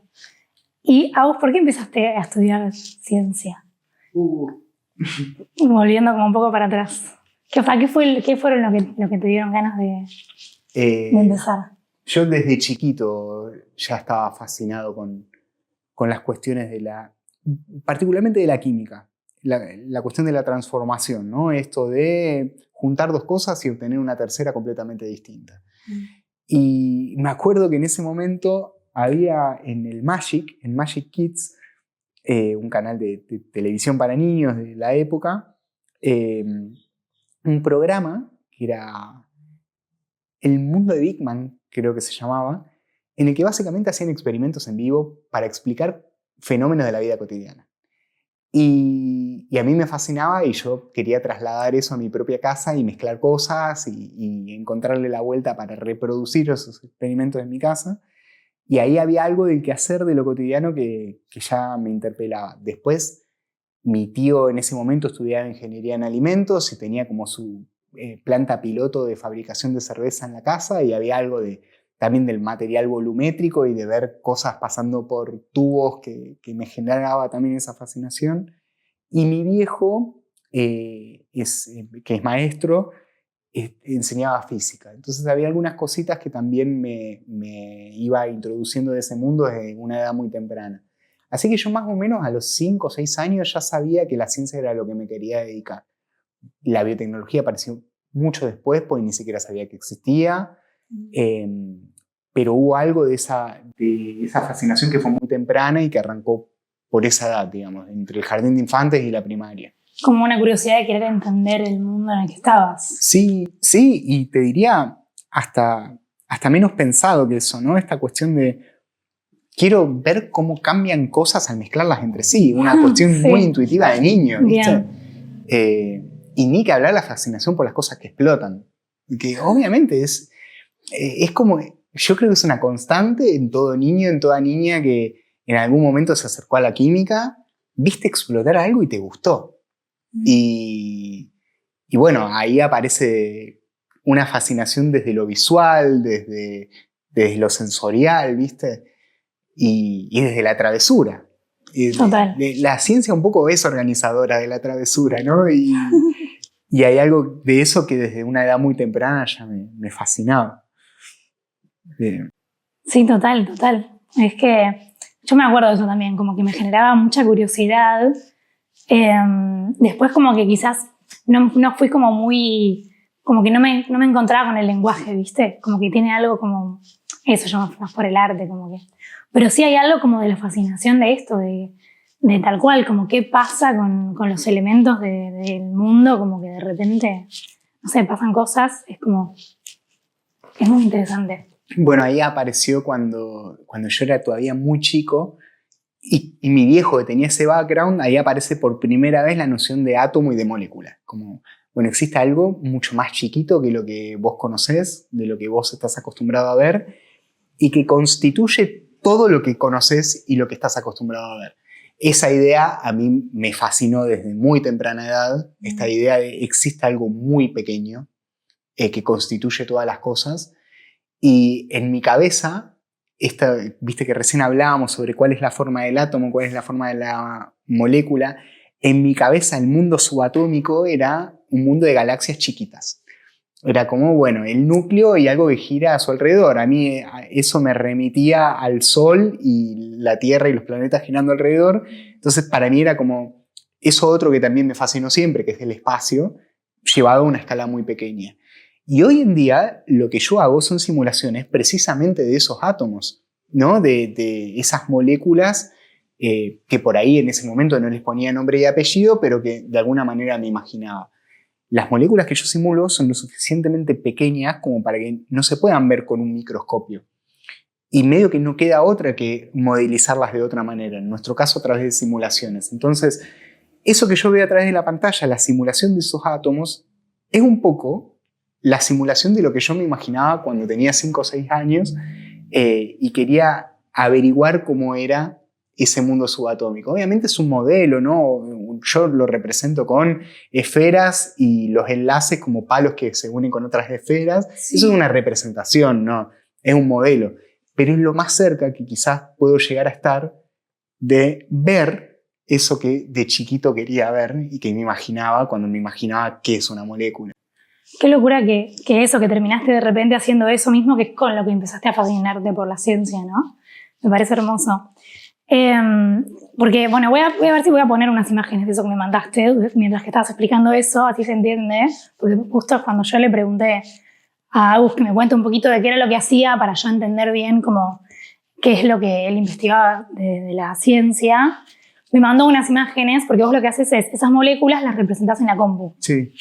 ¿Y a vos por qué empezaste a estudiar ciencia? Volviendo como un poco para atrás. ¿Qué fueron lo que te dieron ganas de empezar? Yo desde chiquito ya estaba fascinado con las cuestiones particularmente de la química. La cuestión de la transformación, ¿no? Esto de juntar dos cosas y obtener una tercera completamente distinta. Y me acuerdo que en ese momento había en Magic Kids, un canal de televisión para niños de la época, un programa que era El Mundo de Big Man, creo que se llamaba, en el que básicamente hacían experimentos en vivo para explicar fenómenos de la vida cotidiana. Y a mí me fascinaba, y yo quería trasladar eso a mi propia casa y mezclar cosas y encontrarle la vuelta para reproducir esos experimentos en mi casa. Y ahí había algo del quehacer de lo cotidiano que ya me interpelaba. Después, mi tío en ese momento estudiaba ingeniería en alimentos y tenía como su planta piloto de fabricación de cerveza en la casa, y había algo también del material volumétrico y de ver cosas pasando por tubos que me generaba también esa fascinación. Y mi viejo, que es maestro, enseñaba física. Entonces había algunas cositas que también me iba introduciendo de ese mundo desde una edad muy temprana. Así que yo más o menos a los 5 o 6 años ya sabía que la ciencia era lo que me quería dedicar. La biotecnología apareció mucho después, porque ni siquiera sabía que existía. Pero hubo algo de esa fascinación que fue muy temprana y que arrancó por esa edad, digamos, entre el jardín de infantes y la primaria. Como una curiosidad de querer entender el mundo en el que estabas. Sí, y te diría hasta menos pensado que eso, ¿no? Esta cuestión de quiero ver cómo cambian cosas al mezclarlas entre sí, una cuestión sí, muy intuitiva de niño, ¿viste? Y ni que hablar la fascinación por las cosas que explotan, que obviamente es como, yo creo que es una constante en todo niño, en toda niña que en algún momento se acercó a la química, viste explotar algo y te gustó. Y bueno, ahí aparece una fascinación desde lo visual, desde lo sensorial, ¿viste? Y desde la travesura. Total. La ciencia un poco es organizadora de la travesura, ¿no? Y hay algo de eso que desde una edad muy temprana ya me fascinaba. Sí, total. Es que yo me acuerdo de eso también, como que me generaba mucha curiosidad. Después como que quizás no fui como muy, como que no me encontraba con el lenguaje, ¿viste? Como que tiene algo como, eso yo más por el arte, como que, pero sí hay algo como de la fascinación de esto, de tal cual, como qué pasa con los elementos del mundo, como que de repente, no sé, pasan cosas, es muy interesante. Bueno, ahí apareció cuando yo era todavía muy chico, y mi viejo que tenía ese background, ahí aparece por primera vez la noción de átomo y de molécula. Como, bueno, existe algo mucho más chiquito que lo que vos conocés, de lo que vos estás acostumbrado a ver, y que constituye todo lo que conoces y lo que estás acostumbrado a ver. Esa idea a mí me fascinó desde muy temprana edad, esta idea de existe algo muy pequeño que constituye todas las cosas, y en mi cabeza, viste que recién hablábamos sobre cuál es la forma del átomo, cuál es la forma de la molécula, en mi cabeza el mundo subatómico era un mundo de galaxias chiquitas. Era como, bueno, el núcleo y algo que gira a su alrededor. A mí eso me remitía al Sol y la Tierra y los planetas girando alrededor. Entonces para mí era como eso otro que también me fascinó siempre, que es el espacio, llevado a una escala muy pequeña. Y hoy en día lo que yo hago son simulaciones precisamente de esos átomos, ¿no? De esas moléculas que por ahí en ese momento no les ponía nombre y apellido, pero que de alguna manera me imaginaba. Las moléculas que yo simulo son lo suficientemente pequeñas como para que no se puedan ver con un microscopio. Y medio que no queda otra que modelizarlas de otra manera, en nuestro caso a través de simulaciones. Entonces, eso que yo veo a través de la pantalla, la simulación de esos átomos, es un poco la simulación de lo que yo me imaginaba cuando tenía 5 o 6 años y quería averiguar cómo era ese mundo subatómico. Obviamente es un modelo, ¿no? Yo lo represento con esferas y los enlaces como palos que se unen con otras esferas. Sí. Eso es una representación, ¿no? Es un modelo. Pero es lo más cerca que quizás puedo llegar a estar de ver eso que de chiquito quería ver y que me imaginaba cuando me imaginaba qué es una molécula. Qué locura que eso, que terminaste de repente haciendo eso mismo, que es con lo que empezaste a fascinarte por la ciencia, ¿no? Me parece hermoso. Porque, bueno, voy a ver si voy a poner unas imágenes de eso que me mandaste mientras que estabas explicando eso, así se entiende, porque justo cuando yo le pregunté a Agus que me cuente un poquito de qué era lo que hacía para yo entender bien como qué es lo que él investigaba de la ciencia, me mandó unas imágenes, porque vos lo que haces es, esas moléculas las representás en la compu. Sí.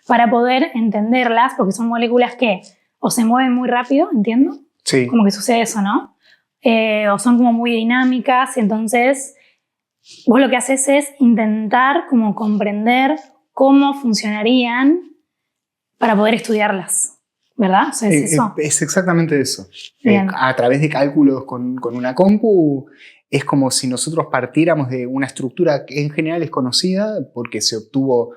Para poder entenderlas, porque son moléculas que o se mueven muy rápido, entiendo, sí. Como que sucede eso, ¿no? O son como muy dinámicas, entonces vos lo que haces es intentar como comprender cómo funcionarían para poder estudiarlas, ¿verdad? O sea, ¿es eso? Es exactamente eso. A través de cálculos con una compu, es como si nosotros partiéramos de una estructura que en general es conocida porque se obtuvo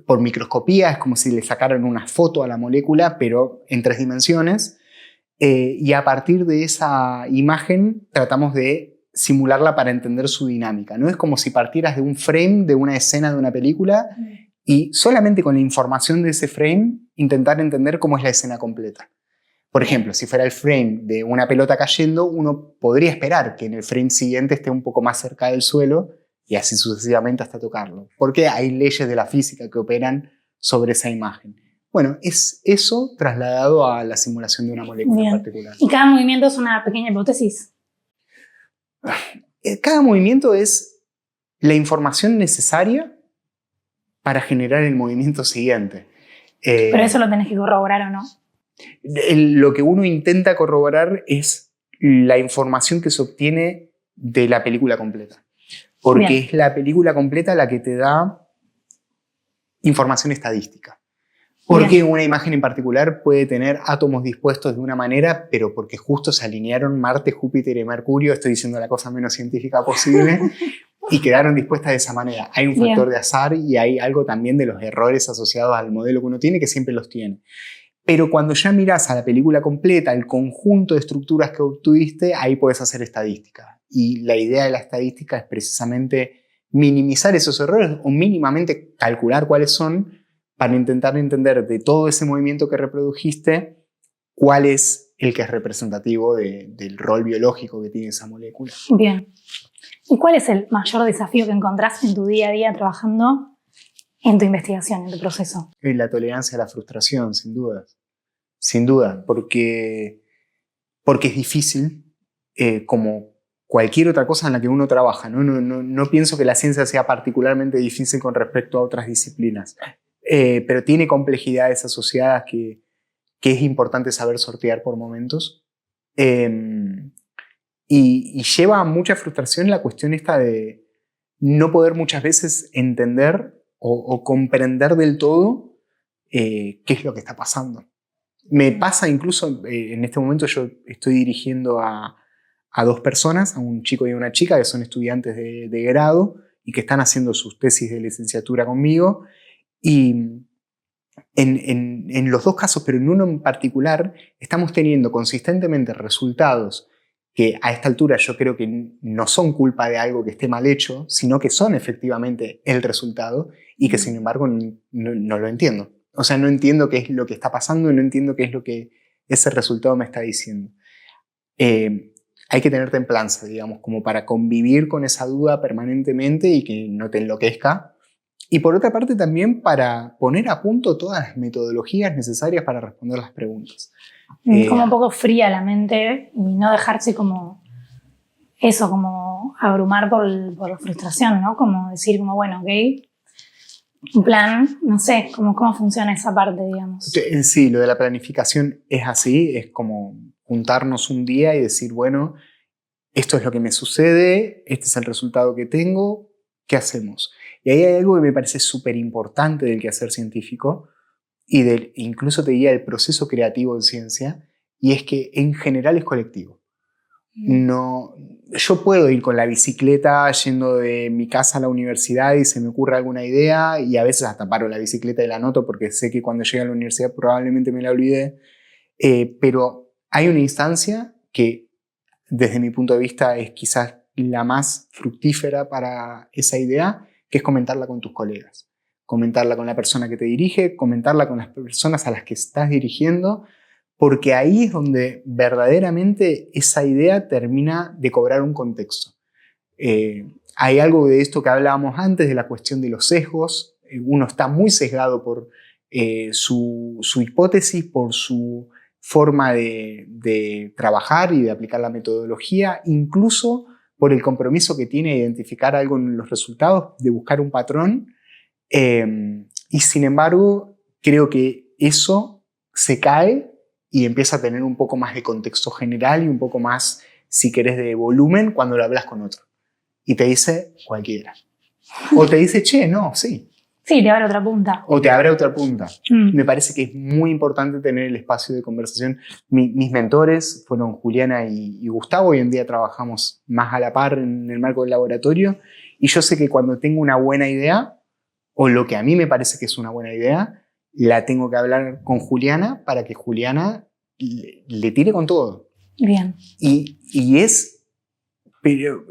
por microscopía, es como si le sacaran una foto a la molécula, pero en 3 dimensiones. Y a partir de esa imagen tratamos de simularla para entender su dinámica. No es como si partieras de un frame de una escena de una película y solamente con la información de ese frame intentar entender cómo es la escena completa. Por ejemplo, si fuera el frame de una pelota cayendo, uno podría esperar que en el frame siguiente esté un poco más cerca del suelo y así sucesivamente hasta tocarlo. Porque hay leyes de la física que operan sobre esa imagen. Bueno, es eso trasladado a la simulación de una molécula en particular. ¿Y cada movimiento es una pequeña hipótesis? Cada movimiento es la información necesaria para generar el movimiento siguiente. Pero eso lo tenés que corroborar, ¿o no? Lo que uno intenta corroborar es la información que se obtiene de la película completa. Porque es la película completa la que te da información estadística. Porque una imagen en particular puede tener átomos dispuestos de una manera, pero porque justo se alinearon Marte, Júpiter y Mercurio, estoy diciendo la cosa menos científica posible, y quedaron dispuestas de esa manera. Hay un factor de azar y hay algo también de los errores asociados al modelo que uno tiene, que siempre los tiene. Pero cuando ya mirás a la película completa, el conjunto de estructuras que obtuviste, ahí puedes hacer estadística. Y la idea de la estadística es precisamente minimizar esos errores o mínimamente calcular cuáles son para intentar entender de todo ese movimiento que reprodujiste cuál es el que es representativo del rol biológico que tiene esa molécula. Bien. ¿Y cuál es el mayor desafío que encontrás en tu día a día trabajando en tu investigación, en tu proceso? La tolerancia a la frustración, sin duda. Sin duda, porque es difícil, como cualquier otra cosa en la que uno trabaja. No pienso que la ciencia sea particularmente difícil con respecto a otras disciplinas, pero tiene complejidades asociadas que es importante saber sortear por momentos. Y lleva a mucha frustración la cuestión esta de no poder muchas veces entender o comprender del todo qué es lo que está pasando. Me pasa incluso, en este momento yo estoy dirigiendo a 2 personas, a un chico y a una chica que son estudiantes de grado y que están haciendo sus tesis de licenciatura conmigo. Y en los 2 casos, pero en uno en particular, estamos teniendo consistentemente resultados que a esta altura yo creo que no son culpa de algo que esté mal hecho, sino que son efectivamente el resultado y que sin embargo no lo entiendo. O sea, no entiendo qué es lo que está pasando y no entiendo qué es lo que ese resultado me está diciendo. Hay que tener templanza, digamos, como para convivir con esa duda permanentemente y que no te enloquezca. Y por otra parte también para poner a punto todas las metodologías necesarias para responder las preguntas. Como un poco fría la mente y no dejarse como eso, como abrumar por la frustración, ¿no? Como decir como, bueno, ok, un plan, no sé, como cómo funciona esa parte, digamos. Sí, lo de la planificación es así, es como juntarnos un día y decir, bueno, esto es lo que me sucede, este es el resultado que tengo, ¿qué hacemos? Y ahí hay algo que me parece súper importante del quehacer científico y incluso te diría del proceso creativo en ciencia, y es que en general es colectivo. No, yo puedo ir con la bicicleta yendo de mi casa a la universidad y se me ocurre alguna idea y a veces hasta paro la bicicleta y la anoto porque sé que cuando llegue a la universidad probablemente me la olvidé, pero hay una instancia que desde mi punto de vista es quizás la más fructífera para esa idea, que es comentarla con tus colegas, comentarla con la persona que te dirige, comentarla con las personas a las que estás dirigiendo, porque ahí es donde verdaderamente esa idea termina de cobrar un contexto. Hay algo de esto que hablábamos antes, de la cuestión de los sesgos. Uno está muy sesgado por su hipótesis, por su forma de trabajar y de aplicar la metodología, incluso por el compromiso que tiene de identificar algo en los resultados, de buscar un patrón. Y sin embargo, creo que eso se cae y empieza a tener un poco más de contexto general y un poco más, si querés, de volumen cuando lo hablas con otro. Y te dice cualquiera. O te dice, che, no, sí. Sí, te abre otra punta. O te abre otra punta. Me parece que es muy importante tener el espacio de conversación. Mis mentores fueron Juliana y Gustavo. Hoy en día trabajamos más a la par en el marco del laboratorio. Y yo sé que cuando tengo una buena idea, o lo que a mí me parece que es una buena idea, la tengo que hablar con Juliana para que Juliana le tire con todo. Bien. Y es, pero,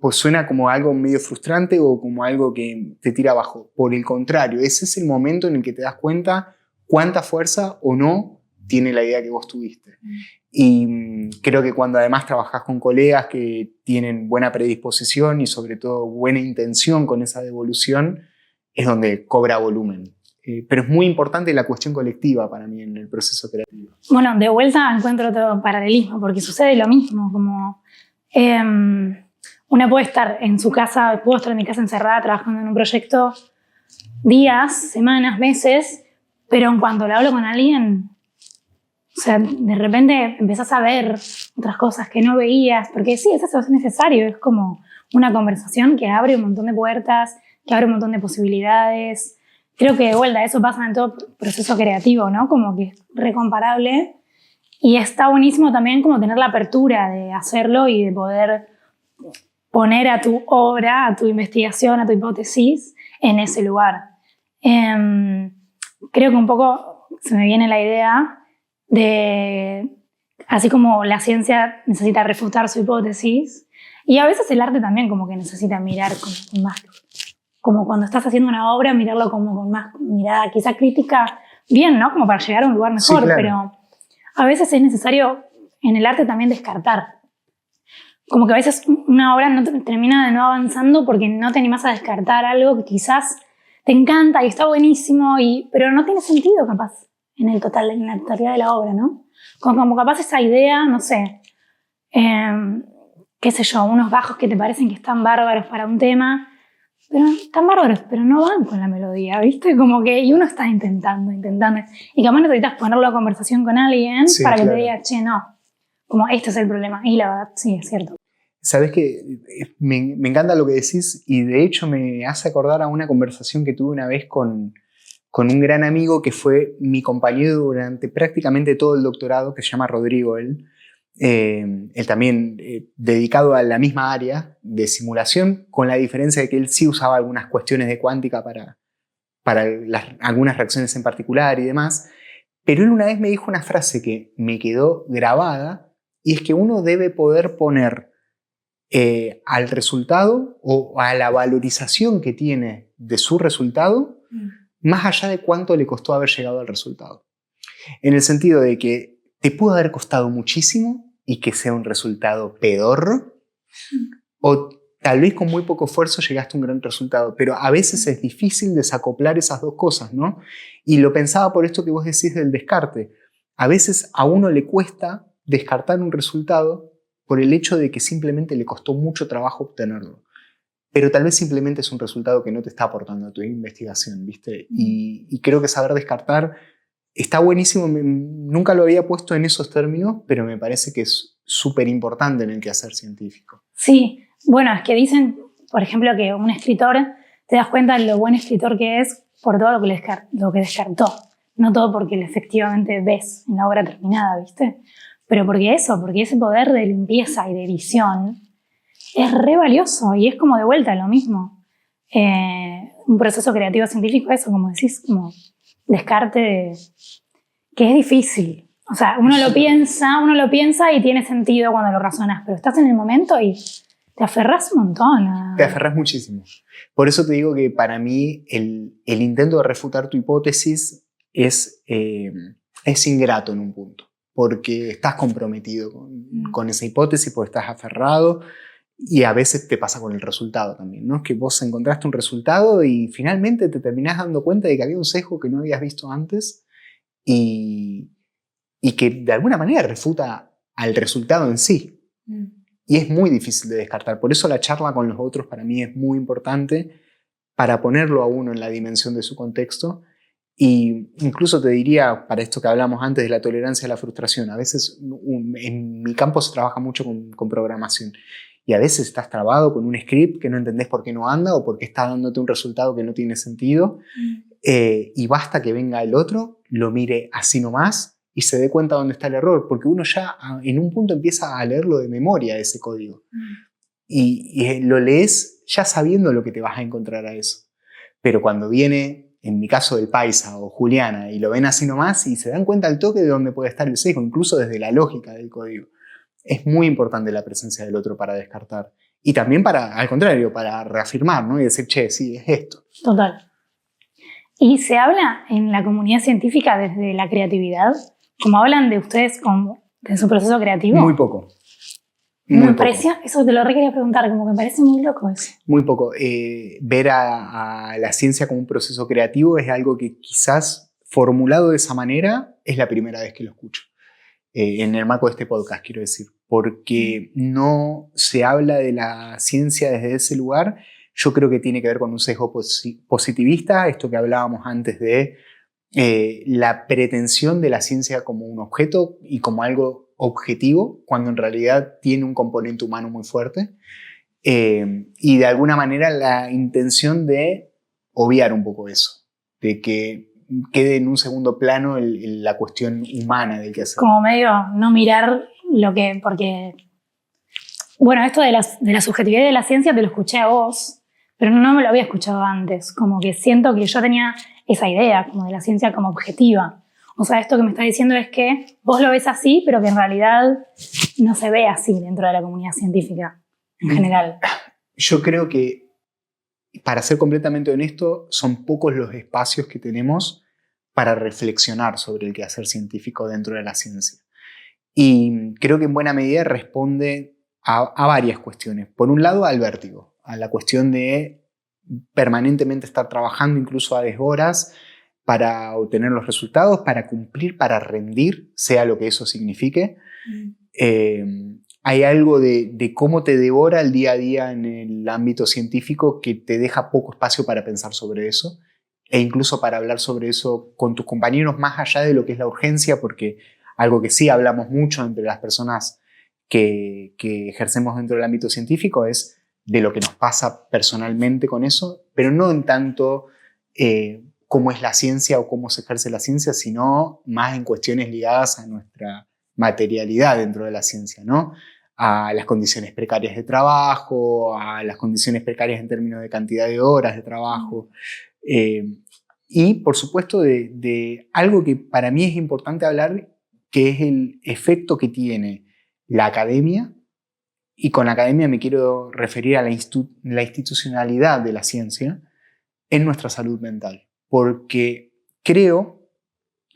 pues suena como algo medio frustrante o como algo que te tira abajo. Por el contrario, ese es el momento en el que te das cuenta cuánta fuerza o no tiene la idea que vos tuviste. Y creo que cuando además trabajás con colegas que tienen buena predisposición y sobre todo buena intención con esa devolución, es donde cobra volumen. Pero es muy importante la cuestión colectiva para mí en el proceso creativo. Bueno, de vuelta encuentro otro paralelismo, porque sucede lo mismo, como una puede estar en su casa, puedo estar en mi casa encerrada trabajando en un proyecto días, semanas, meses, pero en cuanto lo hablo con alguien, o sea, de repente empezás a ver otras cosas que no veías, porque sí, eso es necesario, es como una conversación que abre un montón de puertas, que abre un montón de posibilidades. Creo que de vuelta eso pasa en todo proceso creativo, ¿no? Como que es recomparable y está buenísimo también como tener la apertura de hacerlo y de poder poner a tu obra, a tu investigación, a tu hipótesis en ese lugar. Creo que un poco se me viene la idea de, así como la ciencia necesita refutar su hipótesis, y a veces el arte también como que necesita mirar con más, como cuando estás haciendo una obra, mirarlo como con más mirada quizá crítica, bien, ¿no? Como para llegar a un lugar mejor, sí, claro. Pero a veces es necesario en el arte también descartar. Como que a veces una obra no termina de no avanzando porque no te animás a descartar algo que quizás te encanta y está buenísimo, pero no tiene sentido capaz en la totalidad de la obra, ¿no? Como capaz esa idea, no sé, qué sé yo, unos bajos que te parecen que están bárbaros para un tema, pero están bárbaros, pero no van con la melodía, ¿viste? Como que, y uno está intentando, y capaz necesitas ponerlo a conversación con alguien, sí, para que claro, te diga, che, no, como este es el problema, y la verdad, sí, es cierto. Sabes que me encanta lo que decís y de hecho me hace acordar a una conversación que tuve una vez con con un gran amigo que fue mi compañero durante prácticamente todo el doctorado, que se llama Rodrigo, él también dedicado a la misma área de simulación, con la diferencia de que él sí usaba algunas cuestiones de cuántica para algunas reacciones en particular y demás. Pero él una vez me dijo una frase que me quedó grabada, y es que uno debe poder poner al resultado o a la valorización que tiene de su resultado, más allá de cuánto le costó haber llegado al resultado. En el sentido de que te pudo haber costado muchísimo y que sea un resultado pedorro, o tal vez con muy poco esfuerzo llegaste a un gran resultado, pero a veces es difícil desacoplar esas dos cosas, ¿no? Y lo pensaba por esto que vos decís del descarte. A veces a uno le cuesta descartar un resultado por el hecho de que simplemente le costó mucho trabajo obtenerlo. Pero tal vez simplemente es un resultado que no te está aportando a tu investigación, ¿viste? Y creo que saber descartar está buenísimo. Nunca lo había puesto en esos términos, pero me parece que es súper importante en el quehacer científico. Sí, bueno, es que dicen, por ejemplo, que un escritor, te das cuenta de lo buen escritor que es por todo lo que descartó. No todo porque efectivamente ves en la obra terminada, ¿viste? Pero porque ese poder de limpieza y de visión es re valioso y es como de vuelta lo mismo. Un proceso creativo científico, eso, como decís, como descarte, que es difícil. O sea, uno lo piensa y tiene sentido cuando lo razonas, pero estás en el momento y te aferrás un montón. Te aferrás muchísimo. Por eso te digo que para mí el intento de refutar tu hipótesis es ingrato en un punto, porque estás comprometido con esa hipótesis, porque estás aferrado, y a veces te pasa con el resultado también, ¿no? Que vos encontraste un resultado y finalmente te terminás dando cuenta de que había un sesgo que no habías visto antes y que de alguna manera refuta al resultado en sí. Y es muy difícil de descartar. Por eso la charla con los otros para mí es muy importante, para ponerlo a uno en la dimensión de su contexto. Y incluso te diría, para esto que hablamos antes de la tolerancia a la frustración, a veces en mi campo se trabaja mucho con programación. Y a veces estás trabado con un script que no entendés por qué no anda o porque está dándote un resultado que no tiene sentido. Y basta que venga el otro, lo mire así nomás y se dé cuenta dónde está el error, porque uno ya en un punto empieza a leerlo de memoria, ese código. Y lo lees ya sabiendo lo que te vas a encontrar a eso. Pero cuando viene, en mi caso, el Paisa o Juliana, y lo ven así nomás y se dan cuenta al toque de dónde puede estar el sesgo, incluso desde la lógica del código. Es muy importante la presencia del otro para descartar. Y también al contrario, para reafirmar, ¿no? Y decir, che, sí, es esto. Total. ¿Y se habla en la comunidad científica desde la creatividad? ¿Cómo hablan de ustedes de su proceso creativo? Muy poco. Muy poco. Eso te lo quería preguntar, como que me parece muy loco eso. Muy poco. Ver a la ciencia como un proceso creativo es algo que quizás formulado de esa manera es la primera vez que lo escucho. En el marco de este podcast, quiero decir, porque no se habla de la ciencia desde ese lugar. Yo creo que tiene que ver con un sesgo positivista, esto que hablábamos antes de la pretensión de la ciencia como un objeto y como algo objetivo, cuando en realidad tiene un componente humano muy fuerte, y de alguna manera la intención de obviar un poco eso, de que quede en un segundo plano la cuestión humana del que hacer. Como medio no mirar porque, bueno, esto de la subjetividad de la ciencia te lo escuché a vos, pero no me lo había escuchado antes, como que siento que yo tenía esa idea como de la ciencia como objetiva. O sea, esto que me está diciendo es que vos lo ves así, pero que en realidad no se ve así dentro de la comunidad científica en general. Yo creo que, para ser completamente honesto, son pocos los espacios que tenemos para reflexionar sobre el quehacer científico dentro de la ciencia. Y creo que en buena medida responde a varias cuestiones. Por un lado, al vértigo, a la cuestión de permanentemente estar trabajando incluso a deshoras para obtener los resultados, para cumplir, para rendir, sea lo que eso signifique. Hay algo de cómo te devora el día a día en el ámbito científico que te deja poco espacio para pensar sobre eso e incluso para hablar sobre eso con tus compañeros más allá de lo que es la urgencia, porque algo que sí hablamos mucho entre las personas que ejercemos dentro del ámbito científico es de lo que nos pasa personalmente con eso, pero no en tanto cómo es la ciencia o cómo se ejerce la ciencia, sino más en cuestiones ligadas a nuestra materialidad dentro de la ciencia, ¿no? A las condiciones precarias de trabajo, a las condiciones precarias en términos de cantidad de horas de trabajo. Y, por supuesto, de algo que para mí es importante hablar, que es el efecto que tiene la academia, y con la academia me quiero referir a la institucionalidad de la ciencia en nuestra salud mental. Porque creo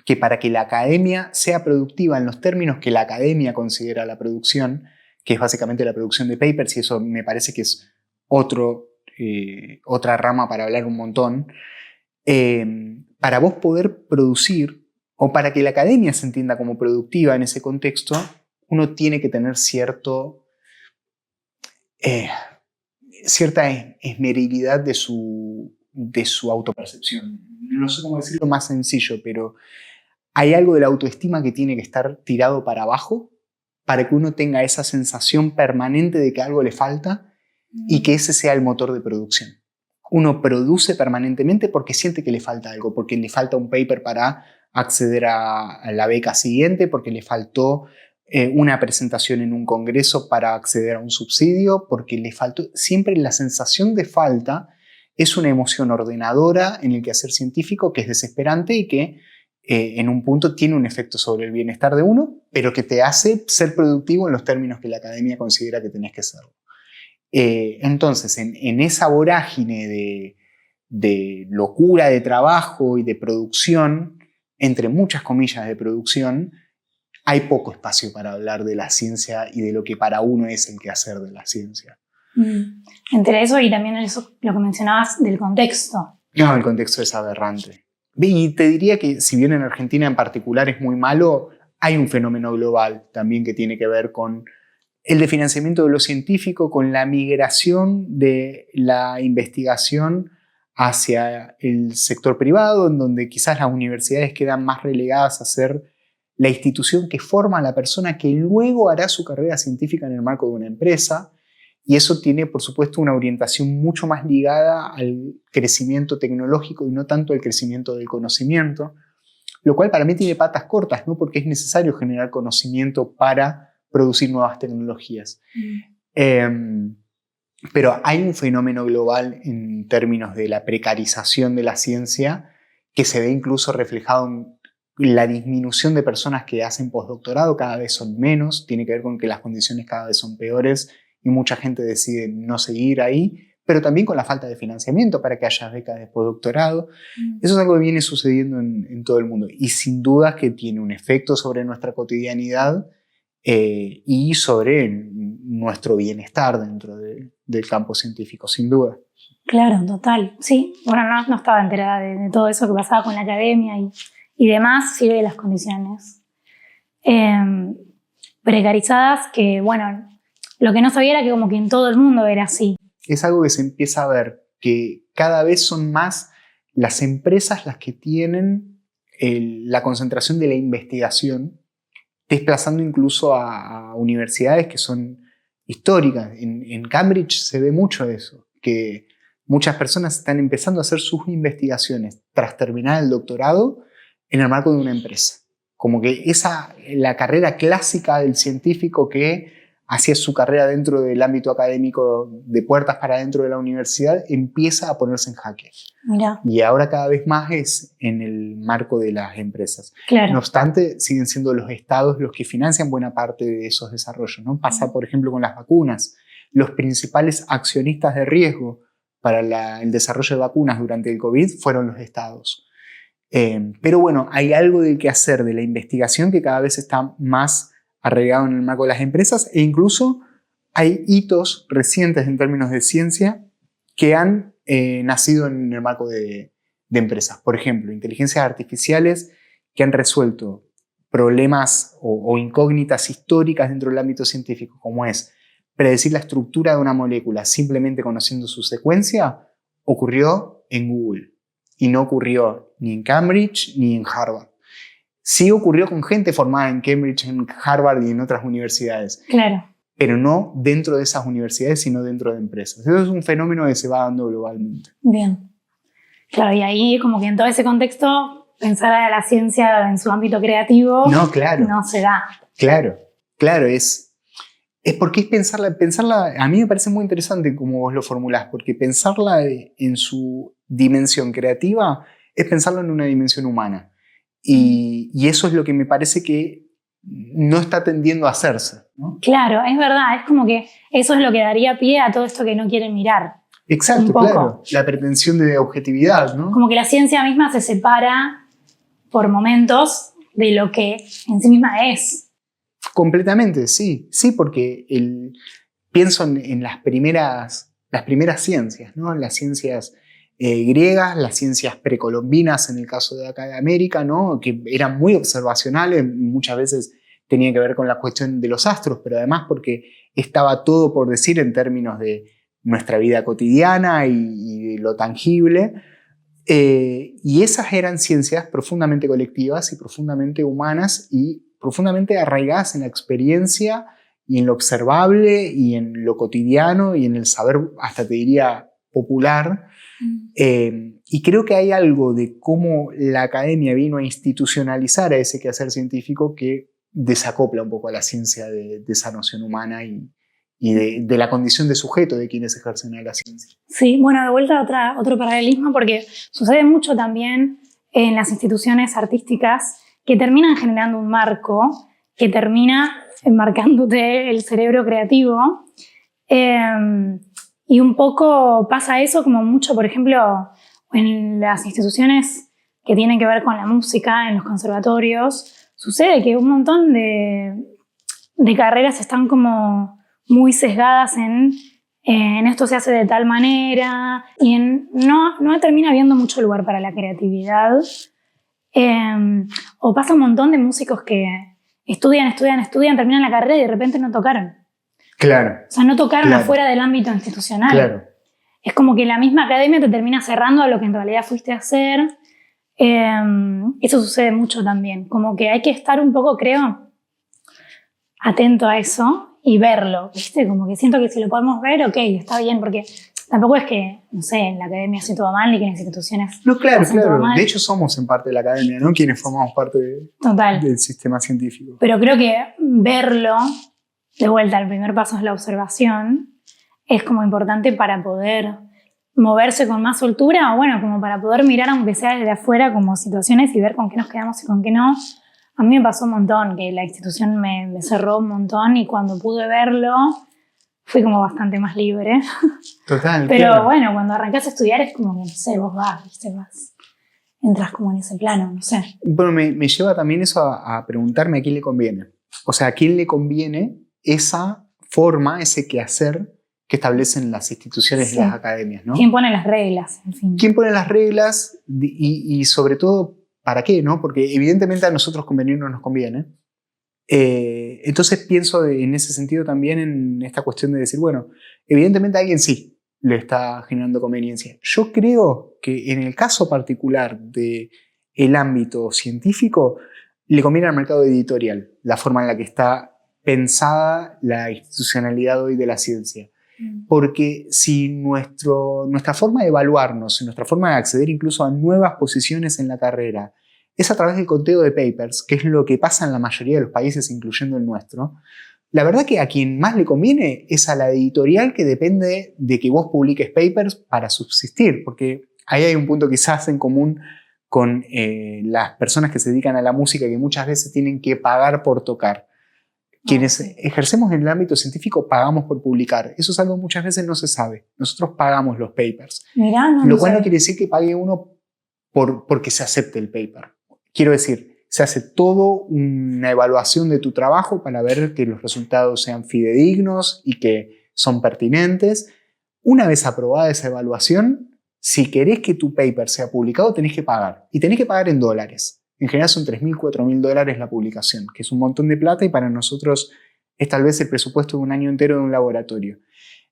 que para que la academia sea productiva en los términos que la academia considera la producción, que es básicamente la producción de papers, y eso me parece que es otra rama para hablar un montón, para vos poder producir, o para que la academia se entienda como productiva en ese contexto, uno tiene que tener cierta esmerilidad de su autopercepción. No sé cómo decirlo más sencillo, pero hay algo de la autoestima que tiene que estar tirado para abajo para que uno tenga esa sensación permanente de que algo le falta y que ese sea el motor de producción. Uno produce permanentemente porque siente que le falta algo, porque le falta un paper para acceder a la beca siguiente, porque le faltó una presentación en un congreso para acceder a un subsidio, porque le faltó. Siempre la sensación de falta es una emoción ordenadora en el quehacer científico que es desesperante y que en un punto tiene un efecto sobre el bienestar de uno, pero que te hace ser productivo en los términos que la academia considera que tenés que serlo. Entonces, en esa vorágine de locura de trabajo y de producción, entre muchas comillas de producción, hay poco espacio para hablar de la ciencia y de lo que para uno es el quehacer de la ciencia. Entre eso y también eso, lo que mencionabas del contexto. No, el contexto es aberrante. Y te diría que, si bien en Argentina en particular es muy malo, hay un fenómeno global también que tiene que ver con el de financiamiento de lo científico, con la migración de la investigación hacia el sector privado, en donde quizás las universidades quedan más relegadas a ser la institución que forma a la persona que luego hará su carrera científica en el marco de una empresa. Y eso tiene, por supuesto, una orientación mucho más ligada al crecimiento tecnológico y no tanto al crecimiento del conocimiento, lo cual para mí tiene patas cortas, ¿no? Porque es necesario generar conocimiento para producir nuevas tecnologías. Pero hay un fenómeno global en términos de la precarización de la ciencia que se ve incluso reflejado en la disminución de personas que hacen postdoctorado. Cada vez son menos, tiene que ver con que las condiciones cada vez son peores y mucha gente decide no seguir ahí, pero también con la falta de financiamiento para que haya becas de postdoctorado. Eso es algo que viene sucediendo en todo el mundo y sin duda que tiene un efecto sobre nuestra cotidianidad y sobre nuestro bienestar dentro del campo científico, sin duda. Claro, total. Sí, bueno, no estaba enterada de todo eso que pasaba con la academia y demás, sí, de las condiciones precarizadas, que bueno, lo que no sabía era que como que en todo el mundo era así. Es algo que se empieza a ver, que cada vez son más las empresas las que tienen la concentración de la investigación, desplazando incluso a universidades que son históricas. En Cambridge se ve mucho eso, que muchas personas están empezando a hacer sus investigaciones tras terminar el doctorado en el marco de una empresa. Como que la carrera clásica del científico que hacía su carrera dentro del ámbito académico de puertas para dentro de la universidad empieza a ponerse en jaque. Mirá. Y ahora cada vez más es en el marco de las empresas. Claro. No obstante, siguen siendo los estados los que financian buena parte de esos desarrollos, ¿no? Pasa, por ejemplo, con las vacunas. Los principales accionistas de riesgo para el desarrollo de vacunas durante el COVID fueron los estados. Pero bueno, hay algo de qué hacer de la investigación que cada vez está más arraigado en el marco de las empresas, e incluso hay hitos recientes en términos de ciencia que han nacido en el marco de empresas. Por ejemplo, inteligencias artificiales que han resuelto problemas o incógnitas históricas dentro del ámbito científico, como es predecir la estructura de una molécula simplemente conociendo su secuencia, ocurrió en Google y no ocurrió ni en Cambridge ni en Harvard. Sí ocurrió con gente formada en Cambridge, en Harvard y en otras universidades. Claro. Pero no dentro de esas universidades, sino dentro de empresas. Eso es un fenómeno que se va dando globalmente. Bien. Claro, y ahí como que en todo ese contexto pensar a la ciencia en su ámbito creativo No, claro. no se da. Claro, es porque es pensarla, a mí me parece muy interesante como vos lo formulás, porque pensarla en su dimensión creativa es pensarlo en una dimensión humana. Y eso es lo que me parece que no está tendiendo a hacerse, ¿no? Claro, es verdad, es como que eso es lo que daría pie a todo esto que no quieren mirar. Exacto, Un poco. claro, la pretensión de objetividad, ¿no? Como que la ciencia misma se separa por momentos de lo que en sí misma es. Completamente, sí, porque pienso en las primeras ciencias, ¿no? Las ciencias griegas, las ciencias precolombinas en el caso de acá de América, ¿no? Que eran muy observacionales, muchas veces tenía que ver con la cuestión de los astros, pero además porque estaba todo por decir en términos de nuestra vida cotidiana y de lo tangible. Y esas eran ciencias profundamente colectivas y profundamente humanas y profundamente arraigadas en la experiencia y en lo observable y en lo cotidiano y en el saber, hasta te diría, popular. Y creo que hay algo de cómo la academia vino a institucionalizar a ese quehacer científico que desacopla un poco a la ciencia de esa noción humana y de la condición de sujeto de quienes ejercen a la ciencia. Sí, bueno, de vuelta a otro paralelismo, porque sucede mucho también en las instituciones artísticas que terminan generando un marco que termina enmarcándote el cerebro creativo. Y un poco pasa eso como mucho, por ejemplo, en las instituciones que tienen que ver con la música, en los conservatorios, sucede que un montón de carreras están como muy sesgadas en esto se hace de tal manera y no termina habiendo mucho lugar para la creatividad. O pasa un montón de músicos que estudian, terminan la carrera y de repente no tocaron. Claro. O sea, no tocaron afuera del ámbito institucional. Claro. Es como que la misma academia te termina cerrando a lo que en realidad fuiste a hacer. Eso sucede mucho también. Como que hay que estar un poco, creo, atento a eso y verlo, ¿viste? Como que siento que si lo podemos ver, ok, está bien, porque tampoco es que, no sé, en la academia hace todo mal ni que en las instituciones no, claro. todo mal. De hecho, somos en parte de la academia, ¿no? Quienes formamos parte del sistema científico. Pero creo que verlo, de vuelta, el primer paso es la observación, es como importante para poder moverse con más soltura o bueno, como para poder mirar aunque sea desde afuera como situaciones y ver con qué nos quedamos y con qué no. A mí me pasó un montón, que la institución me cerró un montón y cuando pude verlo fui como bastante más libre. Total. Pero claro. bueno, cuando arrancás a estudiar es como que, no sé, vos vas, ¿viste? Entras como en ese plano, no sé. Bueno, me lleva también eso a preguntarme a quién le conviene. O sea, a quién le conviene esa forma, ese quehacer que establecen las instituciones y las academias, ¿no? ¿Quién pone las reglas? En fin. ¿Quién pone las reglas y sobre todo, para qué, ¿no? Porque evidentemente a nosotros convenir no nos conviene. Entonces pienso en ese sentido también en esta cuestión de decir, bueno, evidentemente a alguien sí le está generando conveniencia. Yo creo que en el caso particular del ámbito científico le conviene al mercado editorial la forma en la que está pensada la institucionalidad hoy de la ciencia. Porque si nuestra forma de evaluarnos, nuestra forma de acceder incluso a nuevas posiciones en la carrera, es a través del conteo de papers, que es lo que pasa en la mayoría de los países, incluyendo el nuestro, la verdad que a quien más le conviene es a la editorial que depende de que vos publiques papers para subsistir, porque ahí hay un punto quizás en común con las personas que se dedican a la música, que muchas veces tienen que pagar por tocar. Quienes ejercemos en el ámbito científico pagamos por publicar. Eso es algo que muchas veces no se sabe. Nosotros pagamos los papers. Mirá, lo cual no quiere decir que pague uno porque se acepte el paper. Quiero decir, se hace todo una evaluación de tu trabajo para ver que los resultados sean fidedignos y que son pertinentes. Una vez aprobada esa evaluación, si querés que tu paper sea publicado, tenés que pagar. Y tenés que pagar en dólares. En general son $3.000, $4.000 la publicación, que es un montón de plata y para nosotros es tal vez el presupuesto de un año entero de un laboratorio.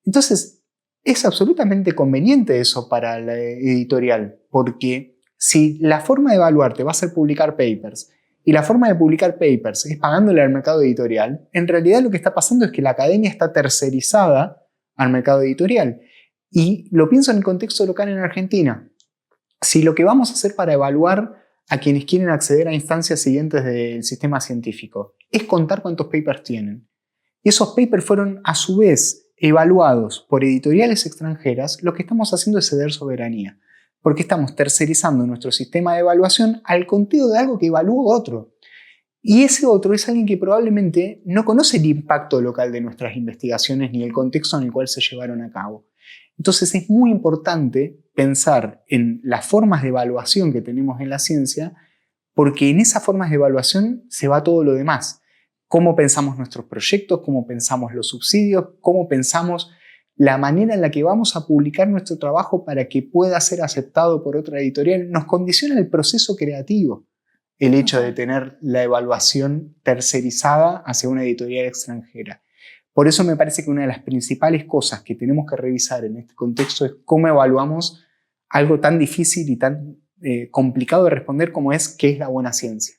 Entonces, es absolutamente conveniente eso para la editorial, porque si la forma de evaluarte va a ser publicar papers y la forma de publicar papers es pagándole al mercado editorial, en realidad lo que está pasando es que la academia está tercerizada al mercado editorial. Y lo pienso en el contexto local en Argentina. si lo que vamos a hacer para evaluar a quienes quieren acceder a instancias siguientes del sistema científico es contar cuántos papers tienen. Y esos papers fueron a su vez evaluados por editoriales extranjeras, lo que estamos haciendo es ceder soberanía, porque estamos tercerizando nuestro sistema de evaluación al conteo de algo que evalúa otro. Y ese otro es alguien que probablemente no conoce el impacto local de nuestras investigaciones ni el contexto en el cual se llevaron a cabo. Entonces es muy importante pensar en las formas de evaluación que tenemos en la ciencia, porque en esas formas de evaluación se va todo lo demás. Cómo pensamos nuestros proyectos, cómo pensamos los subsidios, cómo pensamos la manera en la que vamos a publicar nuestro trabajo para que pueda ser aceptado por otra editorial, nos condiciona el proceso creativo. El hecho de tener la evaluación tercerizada hacia una editorial extranjera. Por eso me parece que una de las principales cosas que tenemos que revisar en este contexto es cómo evaluamos algo tan difícil y tan complicado de responder como es qué es la buena ciencia.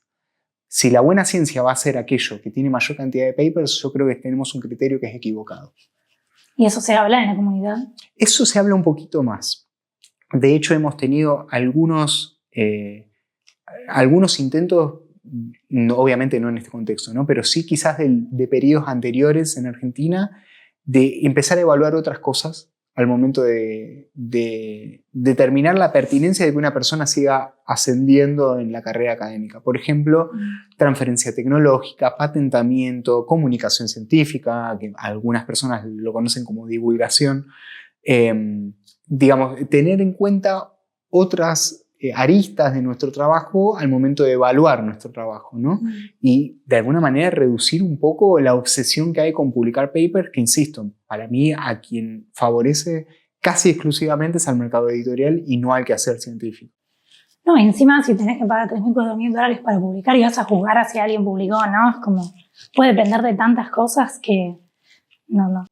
Si la buena ciencia va a ser aquello que tiene mayor cantidad de papers, yo creo que tenemos un criterio que es equivocado. ¿Y eso se habla en la comunidad? Eso se habla un poquito más. De hecho, hemos tenido algunos intentos, no, obviamente no en este contexto, ¿no? Pero sí quizás de periodos anteriores en Argentina, de empezar a evaluar otras cosas al momento de determinar la pertinencia de que una persona siga ascendiendo en la carrera académica. Por ejemplo, transferencia tecnológica, patentamiento, comunicación científica, que algunas personas lo conocen como divulgación. Digamos, tener en cuenta otras aristas de nuestro trabajo al momento de evaluar nuestro trabajo, ¿no? Y de alguna manera reducir un poco la obsesión que hay con publicar papers, que insisto, para mí a quien favorece casi exclusivamente es al mercado editorial y no al quehacer científico. No, y encima si tenés que pagar $3.000, $4.000 para publicar y vas a juzgar a si alguien publicó o no, es como, puede depender de tantas cosas que no.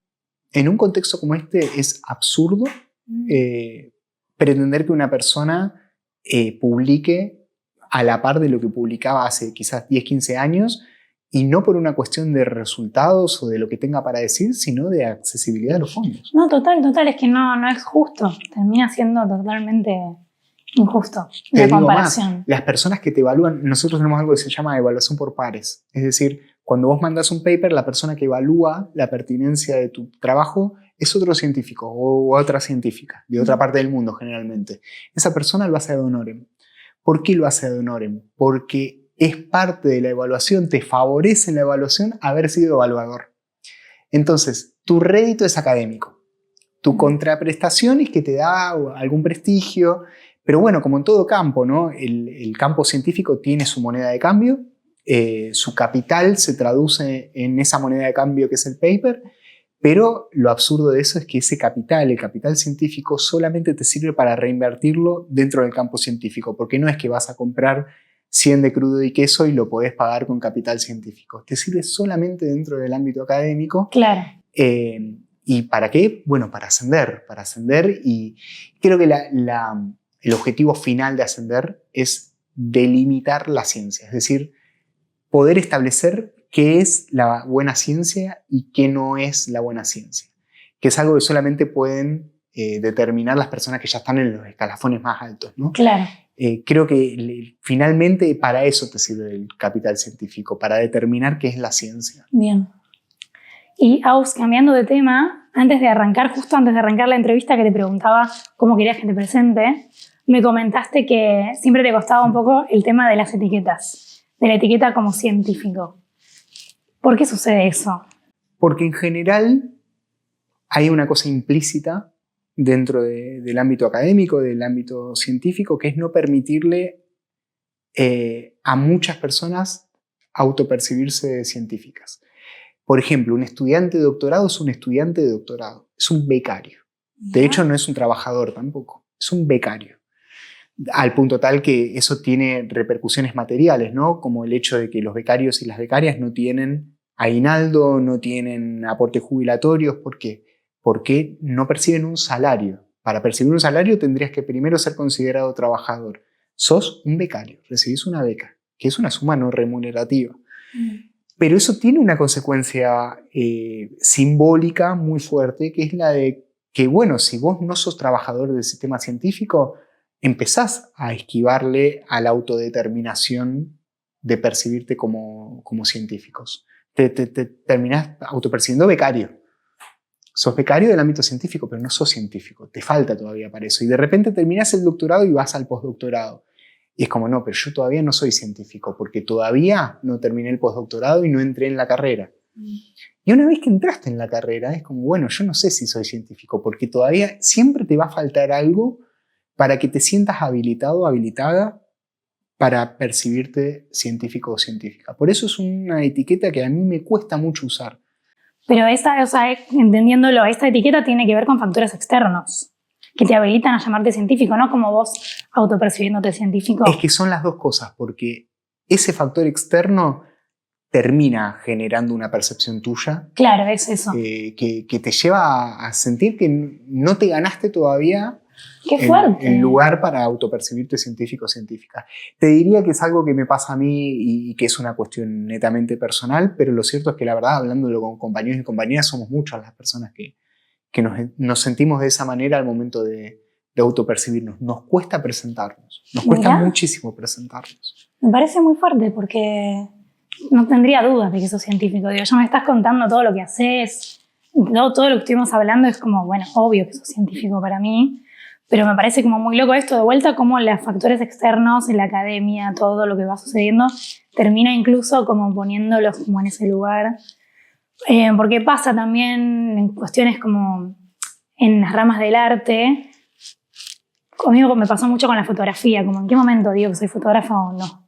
En un contexto como este es absurdo pretender que una persona publique a la par de lo que publicaba hace quizás 10, 15 años, y no por una cuestión de resultados o de lo que tenga para decir, sino de accesibilidad de los fondos. No, total, es que no es justo. Termina siendo totalmente injusto la comparación. Más, las personas que te evalúan, nosotros tenemos algo que se llama evaluación por pares. Es decir, cuando vos mandas un paper, la persona que evalúa la pertinencia de tu trabajo es otro científico o otra científica, de otra parte del mundo generalmente. Esa persona lo hace ad honorem. ¿Por qué lo hace ad honorem? Porque es parte de la evaluación, te favorece en la evaluación haber sido evaluador. Entonces, tu rédito es académico. Tu contraprestación es que te da algún prestigio, pero bueno, como en todo campo, ¿no? El campo científico tiene su moneda de cambio, su capital se traduce en esa moneda de cambio que es el paper. Pero lo absurdo de eso es que ese capital, el capital científico, solamente te sirve para reinvertirlo dentro del campo científico, porque no es que vas a comprar 100 de crudo y queso y lo podés pagar con capital científico. Te sirve solamente dentro del ámbito académico. Claro. ¿Y para qué? Bueno, para ascender, y creo que el objetivo final de ascender es delimitar la ciencia, es decir, poder establecer qué es la buena ciencia y qué no es la buena ciencia, que es algo que solamente pueden determinar las personas que ya están en los escalafones más altos, ¿no? Claro. Creo que finalmente para eso te sirve el capital científico, para determinar qué es la ciencia. Bien. Y Aus, cambiando de tema, justo antes de arrancar la entrevista que te preguntaba cómo querías que te presente, me comentaste que siempre te costaba un poco el tema de las etiquetas, de la etiqueta como científico. ¿Por qué sucede eso? Porque en general hay una cosa implícita dentro del ámbito académico, del ámbito científico, que es no permitirle a muchas personas autopercibirse científicas. Por ejemplo, un estudiante de doctorado es un estudiante de doctorado, es un becario. De hecho, no es un trabajador tampoco, es un becario. Al punto tal que eso tiene repercusiones materiales, ¿no? Como el hecho de que los becarios y las becarias no tienen aguinaldo, no tienen aportes jubilatorios. ¿Por qué? Porque no perciben un salario. Para percibir un salario tendrías que primero ser considerado trabajador. Sos un becario, recibís una beca, que es una suma no remunerativa. Pero eso tiene una consecuencia simbólica muy fuerte, que es la de que, bueno, si vos no sos trabajador del sistema científico, empezás a esquivarle a la autodeterminación de percibirte como científicos. Te terminás autopercibiendo becario. Sos becario del ámbito científico, pero no sos científico. Te falta todavía para eso. Y de repente terminás el doctorado y vas al postdoctorado. Y es como, no, pero yo todavía no soy científico, porque todavía no terminé el postdoctorado y no entré en la carrera. Y una vez que entraste en la carrera, es como, bueno, yo no sé si soy científico, porque todavía siempre te va a faltar algo para que te sientas habilitado o habilitada para percibirte científico o científica. Por eso es una etiqueta que a mí me cuesta mucho usar. Pero entendiéndolo, esta etiqueta tiene que ver con factores externos que te habilitan a llamarte científico, no como vos autopercibiéndote científico. Es que son las dos cosas, porque ese factor externo termina generando una percepción tuya. Claro, es eso. Que te lleva a sentir que no te ganaste todavía. ¡Qué fuerte! El lugar para autopercibirte científico o científica. Te diría que es algo que me pasa a mí y que es una cuestión netamente personal, pero lo cierto es que la verdad, hablándolo con compañeros y compañeras, somos muchas las personas que nos sentimos de esa manera al momento de autopercibirnos. Nos cuesta presentarnos, nos cuesta muchísimo presentarnos. Me parece muy fuerte porque no tendría dudas de que sos científico. Digo, ya me estás contando todo lo que haces, todo lo que estuvimos hablando es como, bueno, obvio que sos científico para mí. Pero me parece como muy loco esto de vuelta, como los factores externos en la academia, todo lo que va sucediendo, termina incluso como poniéndolos como en ese lugar. Porque pasa también en cuestiones como en las ramas del arte. Conmigo me pasó mucho con la fotografía, como en qué momento digo que soy fotógrafa o no.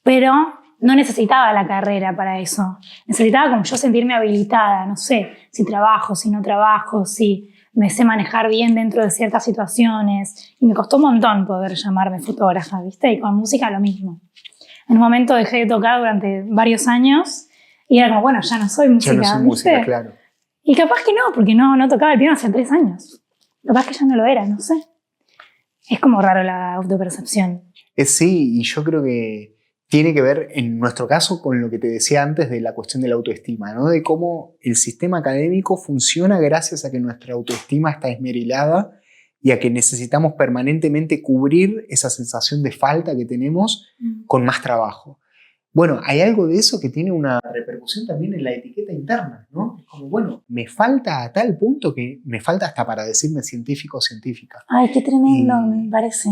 Pero no necesitaba la carrera para eso. Necesitaba como yo sentirme habilitada, no sé, si trabajo, si no trabajo, si me sé manejar bien dentro de ciertas situaciones. Y me costó un montón poder llamarme fotógrafa, ¿viste? Y con música lo mismo. En un momento dejé de tocar durante varios años y era como, bueno, ya no soy música, ya no soy música, claro. Y capaz que no, porque no tocaba el piano hace 3 años. Capaz que ya no lo era, no sé. Es como raro la autopercepción. Sí, y yo creo que tiene que ver, en nuestro caso, con lo que te decía antes de la cuestión de la autoestima, ¿no? De cómo el sistema académico funciona gracias a que nuestra autoestima está esmerilada y a que necesitamos permanentemente cubrir esa sensación de falta que tenemos con más trabajo. Bueno, hay algo de eso que tiene una repercusión también en la etiqueta interna, ¿no? Es como, bueno, me falta a tal punto que me falta hasta para decirme científico o científica. Ay, qué tremendo, me parece.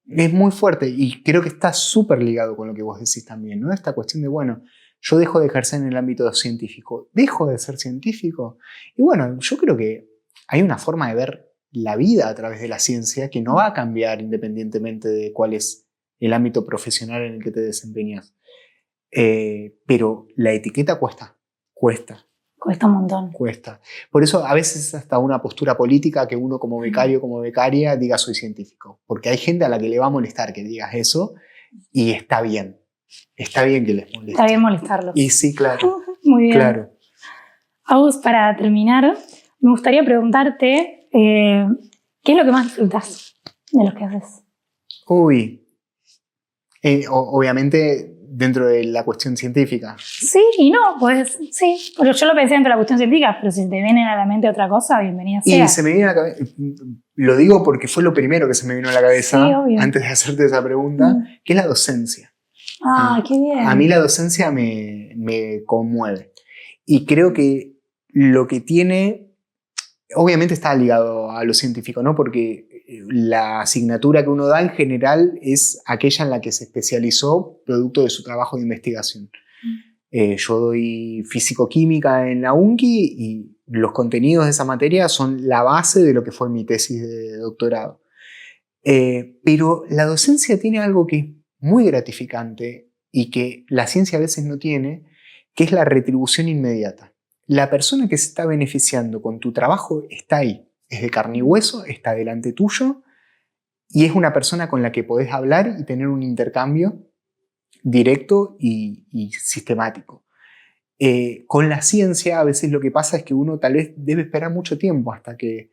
Es muy fuerte y creo que está súper ligado con lo que vos decís también, ¿no? Esta cuestión de, bueno, yo dejo de ejercer en el ámbito científico, dejo de ser científico. Y bueno, yo creo que hay una forma de ver la vida a través de la ciencia que no va a cambiar independientemente de cuál es el ámbito profesional en el que te desempeñas. Pero la etiqueta cuesta. Cuesta un montón. Cuesta. Por eso a veces hasta una postura política que uno como becario, como becaria, diga soy científico. Porque hay gente a la que le va a molestar que digas eso y está bien. Está bien que les moleste. Está bien molestarlos. Y sí, claro. Muy bien. Claro. Agus, para terminar, me gustaría preguntarte ¿qué es lo que más disfrutas de lo que haces? Uy. Obviamente dentro de la cuestión científica. Sí y no, pues sí. Pero yo lo pensé dentro de la cuestión científica, pero si te viene a la mente otra cosa, bienvenida sea. Y se me viene a la cabeza, lo digo porque fue lo primero que se me vino a la cabeza antes de hacerte esa pregunta, que es la docencia. Qué bien. A mí la docencia me conmueve. Y creo que lo que tiene, obviamente está ligado a lo científico, ¿no? Porque la asignatura que uno da en general es aquella en la que se especializó producto de su trabajo de investigación. Yo doy físico-química en la UNCI y los contenidos de esa materia son la base de lo que fue mi tesis de doctorado. Pero la docencia tiene algo que es muy gratificante y que la ciencia a veces no tiene, que es la retribución inmediata. La persona que se está beneficiando con tu trabajo está ahí, es de carne y hueso, está delante tuyo y es una persona con la que podés hablar y tener un intercambio directo y sistemático. Con la ciencia a veces lo que pasa es que uno tal vez debe esperar mucho tiempo hasta que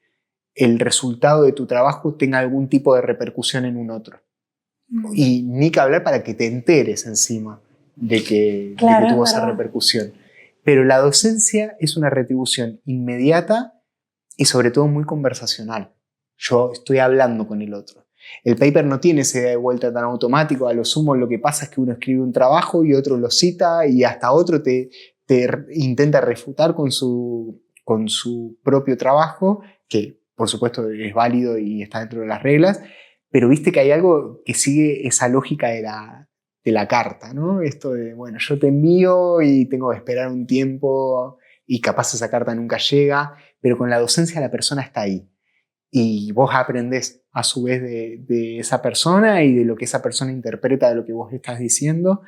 el resultado de tu trabajo tenga algún tipo de repercusión en un otro. Y ni que hablar para que te enteres encima de que tuvo esa repercusión. Pero la docencia es una retribución inmediata y sobre todo muy conversacional. Yo estoy hablando con el otro. El paper no tiene esa idea de vuelta tan automático. A lo sumo lo que pasa es que uno escribe un trabajo y otro lo cita y hasta otro te intenta refutar con su propio trabajo, que por supuesto es válido y está dentro de las reglas, pero viste que hay algo que sigue esa lógica de la carta, ¿no? Esto de, bueno, yo te envío y tengo que esperar un tiempo y capaz esa carta nunca llega, pero con la docencia la persona está ahí. Y vos aprendés a su vez de esa persona y de lo que esa persona interpreta de lo que vos le estás diciendo.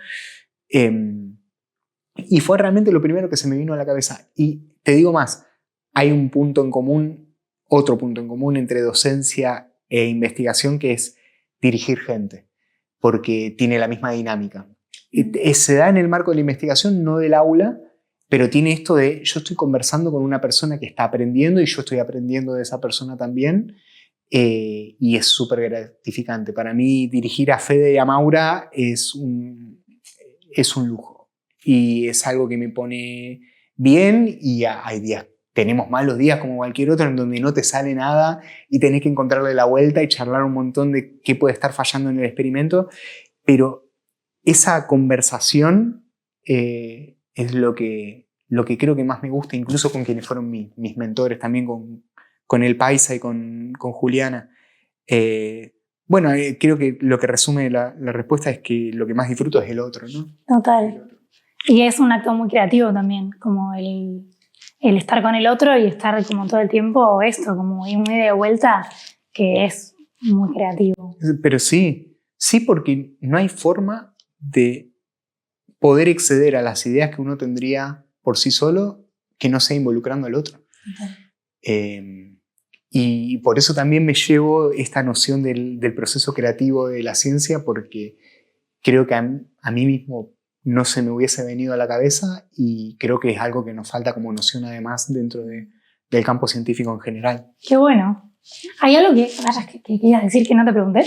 Y fue realmente lo primero que se me vino a la cabeza. Y te digo más, hay un punto en común, otro punto en común entre docencia e investigación, que es dirigir gente, porque tiene la misma dinámica. Se da en el marco de la investigación, no del aula, pero tiene esto de yo estoy conversando con una persona que está aprendiendo y yo estoy aprendiendo de esa persona también, y es súper gratificante. Para mí dirigir a Fede y a Maura es un lujo y es algo que me pone bien, y hay días, tenemos malos días como cualquier otro en donde no te sale nada y tenés que encontrarle la vuelta y charlar un montón de qué puede estar fallando en el experimento, pero esa conversación es lo que creo que más me gusta, incluso con quienes fueron mis mentores, también con el Paisa y con Juliana. Creo que lo que resume la respuesta es que lo que más disfruto es el otro, ¿no? Total. Y es un acto muy creativo también, como el estar con el otro y estar como todo el tiempo esto, como un ida y vuelta que es muy creativo. Pero sí, porque no hay forma de poder acceder a las ideas que uno tendría por sí solo que no sea involucrando al otro. Y por eso también me llevo esta noción del proceso creativo de la ciencia, porque creo que a mí mismo no se me hubiese venido a la cabeza, y creo que es algo que nos falta como noción además dentro del campo científico en general. Qué bueno. ¿Hay algo que querías decir que no te pregunté?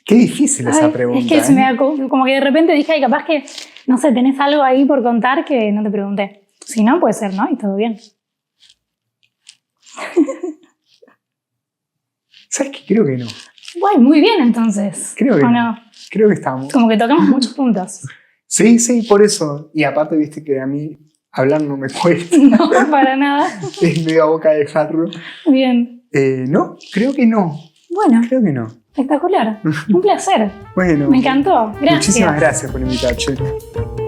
Qué difícil esa pregunta. Es que se me da como que de repente dije, capaz que, no sé, tenés algo ahí por contar que no te pregunté. Si no, puede ser, ¿no? Y todo bien. ¿Sabes qué? Creo que no. Bueno, muy bien entonces. Creo que no. Creo que estamos. Como que tocamos muchos puntos. Sí, por eso. Y aparte, viste que a mí hablar no me cuesta. No, para nada. Es medio a boca de jarro. Bien. No, creo que no. Bueno. Creo que no. Espectacular. Un placer. Bueno. Me encantó. Gracias. Muchísimas gracias por invitarme.